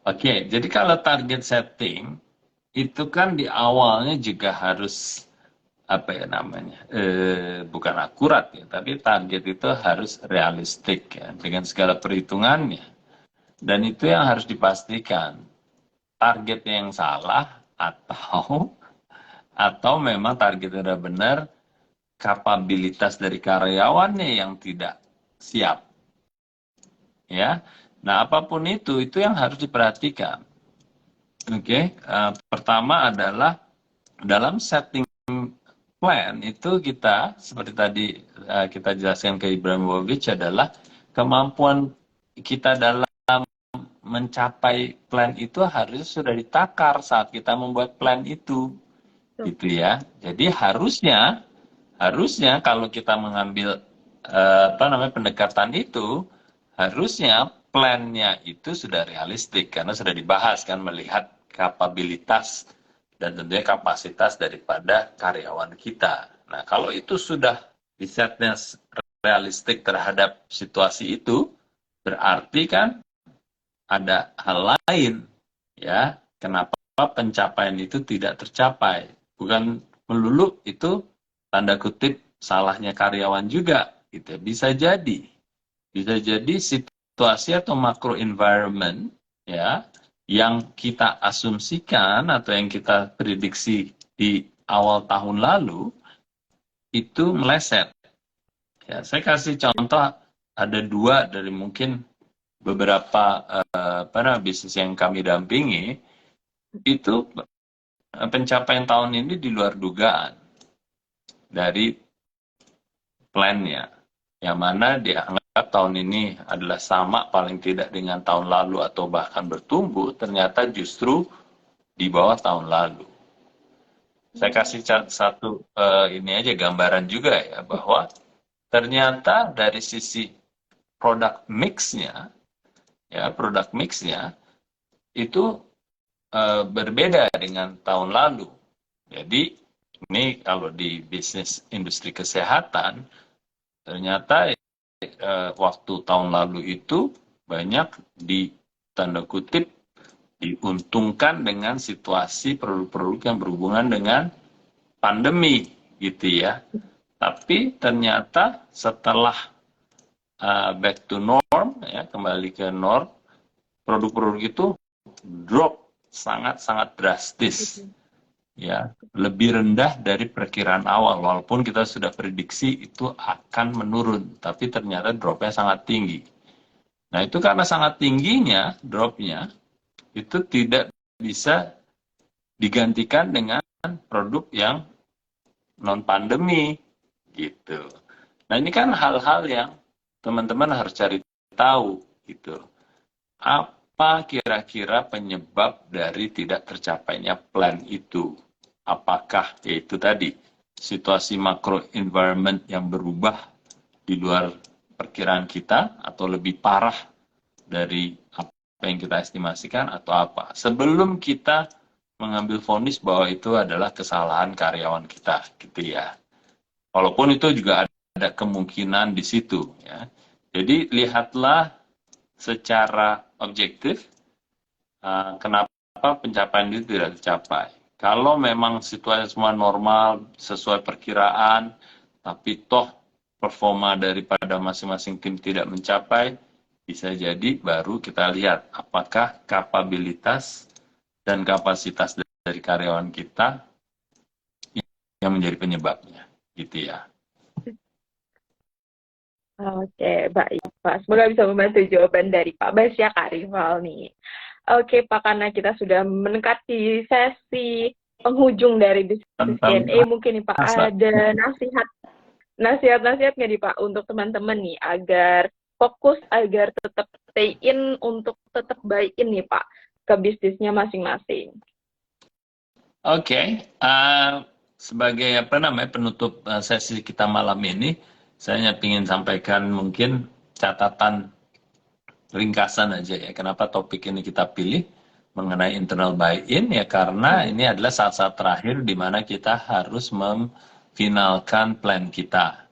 Oke, jadi kalau target setting itu kan di awalnya juga harus apa ya namanya, bukan akurat ya, tapi target itu harus realistik ya, dengan segala perhitungannya. Dan itu yang harus dipastikan, targetnya yang salah atau memang targetnya udah benar, kapabilitas dari karyawannya yang tidak siap. Ya, nah apapun itu yang harus diperhatikan. Oke, pertama adalah dalam setting plan itu kita seperti tadi kita jelaskan ke Ibrahimovic adalah kemampuan kita dalam mencapai plan itu harus sudah ditakar saat kita membuat plan itu, gitu ya. Jadi harusnya kalau kita mengambil pendekatan itu, harusnya plannya itu sudah realistik karena sudah dibahas kan, melihat kapabilitas dan tentunya kapasitas daripada karyawan kita. Nah, kalau itu sudah disetnya realistik terhadap situasi itu, berarti kan ada hal lain ya, kenapa pencapaian itu tidak tercapai. Bukan melulu itu tanda kutip salahnya karyawan juga gitu. Bisa jadi situasi atau macro environment ya yang kita asumsikan atau yang kita prediksi di awal tahun lalu itu meleset. Ya, saya kasih contoh, ada 2 dari mungkin beberapa bisnis yang kami dampingi, itu pencapaian tahun ini di luar dugaan dari plan-nya, yang mana dianggap tahun ini adalah sama paling tidak dengan tahun lalu atau bahkan bertumbuh, ternyata justru di bawah tahun lalu. Saya kasih satu ini aja gambaran juga ya, bahwa ternyata dari sisi produk mix-nya itu berbeda dengan tahun lalu. Jadi ini kalau di bisnis industri kesehatan, ternyata waktu tahun lalu itu banyak di tanda kutip diuntungkan dengan situasi produk-produk yang berhubungan dengan pandemi gitu ya. Tapi ternyata setelah back to norm ya, kembali ke norm, produk-produk itu drop sangat-sangat drastis. Ya, lebih rendah dari perkiraan awal, walaupun kita sudah prediksi itu akan menurun, tapi ternyata dropnya sangat tinggi. Nah, itu karena sangat tingginya dropnya, itu tidak bisa digantikan dengan produk yang non pandemi gitu. Nah, ini kan hal-hal yang teman-teman harus cari tahu gitu. Apa kira-kira penyebab dari tidak tercapainya plan itu? Apakah yaitu tadi situasi macro environment yang berubah di luar perkiraan kita, atau lebih parah dari apa yang kita estimasikan, atau apa? Sebelum kita mengambil vonis bahwa itu adalah kesalahan karyawan kita, gitu ya. Walaupun itu juga ada kemungkinan di situ, ya. Jadi lihatlah secara objektif kenapa pencapaian itu tidak tercapai. Kalau memang situasi semua normal sesuai perkiraan, tapi toh performa daripada masing-masing tim tidak mencapai, bisa jadi baru kita lihat apakah kapabilitas dan kapasitas dari karyawan kita yang menjadi penyebabnya, gitu ya. Oke, baik Pak. Semoga bisa membantu jawaban dari Pak Bas ya, Kak Rival nih. Oke Pak, karena kita sudah mendekati sesi penghujung dari bisnis Q&A, mungkin nih Pak ada nasihat-nasihat nggak nih Pak untuk teman-teman nih agar fokus, agar tetap stay in, untuk tetap buy in nih Pak ke bisnisnya masing-masing. Oke, sebagai penutup sesi kita malam ini, saya ingin sampaikan mungkin catatan ringkasan aja ya. Kenapa topik ini kita pilih mengenai internal buy-in ya, karena ini adalah saat-saat terakhir di mana kita harus memfinalkan plan kita.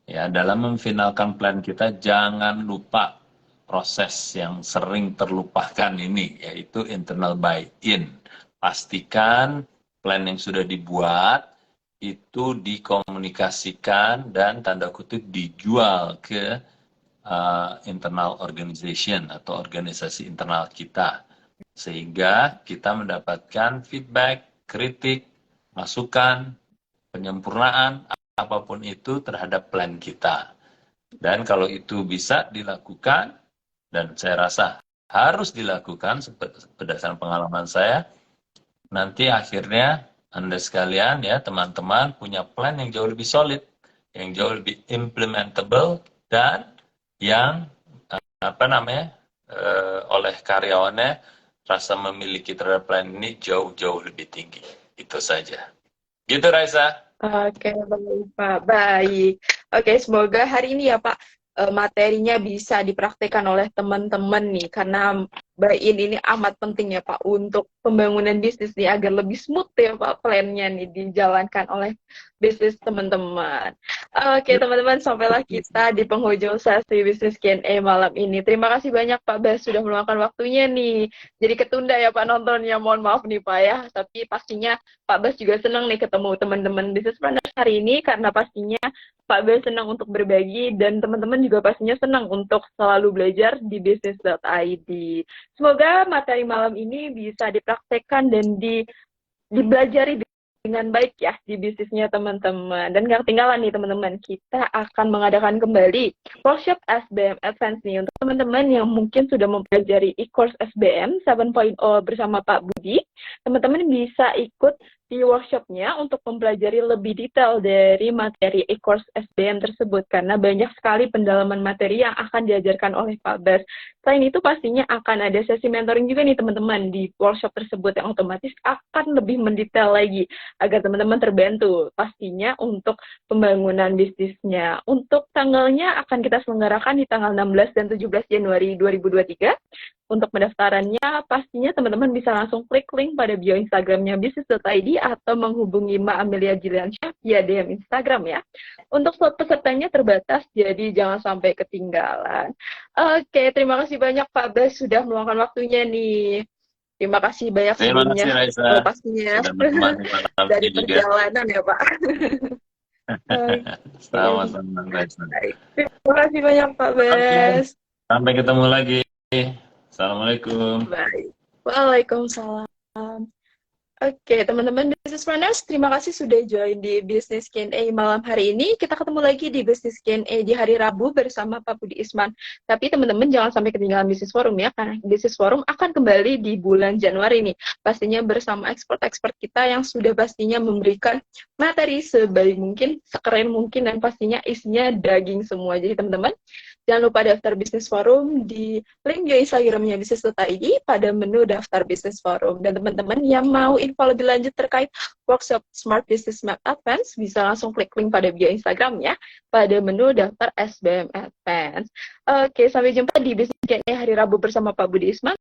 Ya, dalam memfinalkan plan kita jangan lupa proses yang sering terlupakan ini, yaitu internal buy-in. Pastikan plan yang sudah dibuat itu dikomunikasikan dan tanda kutip dijual ke internal organization atau organisasi internal kita, sehingga kita mendapatkan feedback, kritik, masukan, penyempurnaan apapun itu terhadap plan kita. Dan kalau itu bisa dilakukan, dan saya rasa harus dilakukan berdasarkan pengalaman saya, nanti akhirnya Anda sekalian ya teman-teman punya plan yang jauh lebih solid, yang jauh lebih implementable, dan yang oleh karyawannya rasa memiliki terhadap plan ini jauh-jauh lebih tinggi. Itu saja. Gitu Raisa. Oke, baik Pak. Baik. Oke, semoga hari ini ya Pak materinya bisa dipraktekkan oleh teman-teman nih, karena buy-in ini amat penting ya Pak untuk pembangunan bisnis nih agar lebih smooth ya Pak plannya nih dijalankan oleh bisnis teman-teman. Oke teman-teman, sampailah kita di penghujung sesi bisnis Q&A malam ini. Terima kasih banyak Pak Bas sudah meluangkan waktunya nih. Jadi ketunda ya Pak nontonnya, mohon maaf nih Pak ya. Tapi pastinya Pak Bas juga senang nih ketemu teman-teman bisnis planner hari ini, karena pastinya Pak Bas senang untuk berbagi dan teman-teman juga pastinya senang untuk selalu belajar di bisnis.id. Semoga materi malam ini bisa dipraktekkan dan dibelajari dengan baik ya di bisnisnya teman-teman. Dan gak ketinggalan nih teman-teman, kita akan mengadakan kembali workshop SBM Advance nih untuk teman-teman yang mungkin sudah mempelajari e-course SBM 7.0 bersama Pak Budi. Teman-teman bisa ikut di workshopnya untuk mempelajari lebih detail dari materi e-course SBM tersebut, karena banyak sekali pendalaman materi yang akan diajarkan oleh Pak Bas. Selain itu pastinya akan ada sesi mentoring juga nih teman-teman di workshop tersebut, yang otomatis akan lebih mendetail lagi agar teman-teman terbantu pastinya untuk pembangunan bisnisnya. Untuk tanggalnya akan kita selenggarakan di tanggal 16 dan 17 Januari 2023. Untuk pendaftarannya, pastinya teman-teman bisa langsung klik link pada bio Instagramnya bisnis.id atau menghubungi Mbak Amelia Jiliansyah via DM Instagram ya. Untuk slot pesertanya terbatas, jadi jangan sampai ketinggalan. Oke, terima kasih banyak Pak Bas sudah meluangkan waktunya nih. Terima kasih banyak sebelumnya. Terima kasih Raisa. Pastinya dari perjalanan ya Pak. Sama-sama Raisa. Terima kasih banyak Pak Bas. Sampai ketemu lagi. Assalamualaikum. Baik. Waalaikumsalam. Oke, teman-teman Business Planners, terima kasih sudah join di Business Q&A malam hari ini. Kita ketemu lagi di Business Q&A di hari Rabu bersama Pak Budi Isman. Tapi teman-teman jangan sampai ketinggalan Business Forum ya, karena Business Forum akan kembali di bulan Januari nih. Pastinya bersama expert-expert kita yang sudah pastinya memberikan materi sebaik mungkin, sekeren mungkin, dan pastinya isinya daging semua. Jadi teman-teman, jangan lupa daftar Business Forum di link bio Instagramnya bisnis.id pada menu daftar Business Forum. Dan teman-teman yang mau info lebih lanjut terkait workshop Smart Business Map Advance, bisa langsung klik link pada bio Instagramnya pada menu daftar SBM Advance. Oke, sampai jumpa di Business Q&A hari Rabu bersama Pak Budi Isman.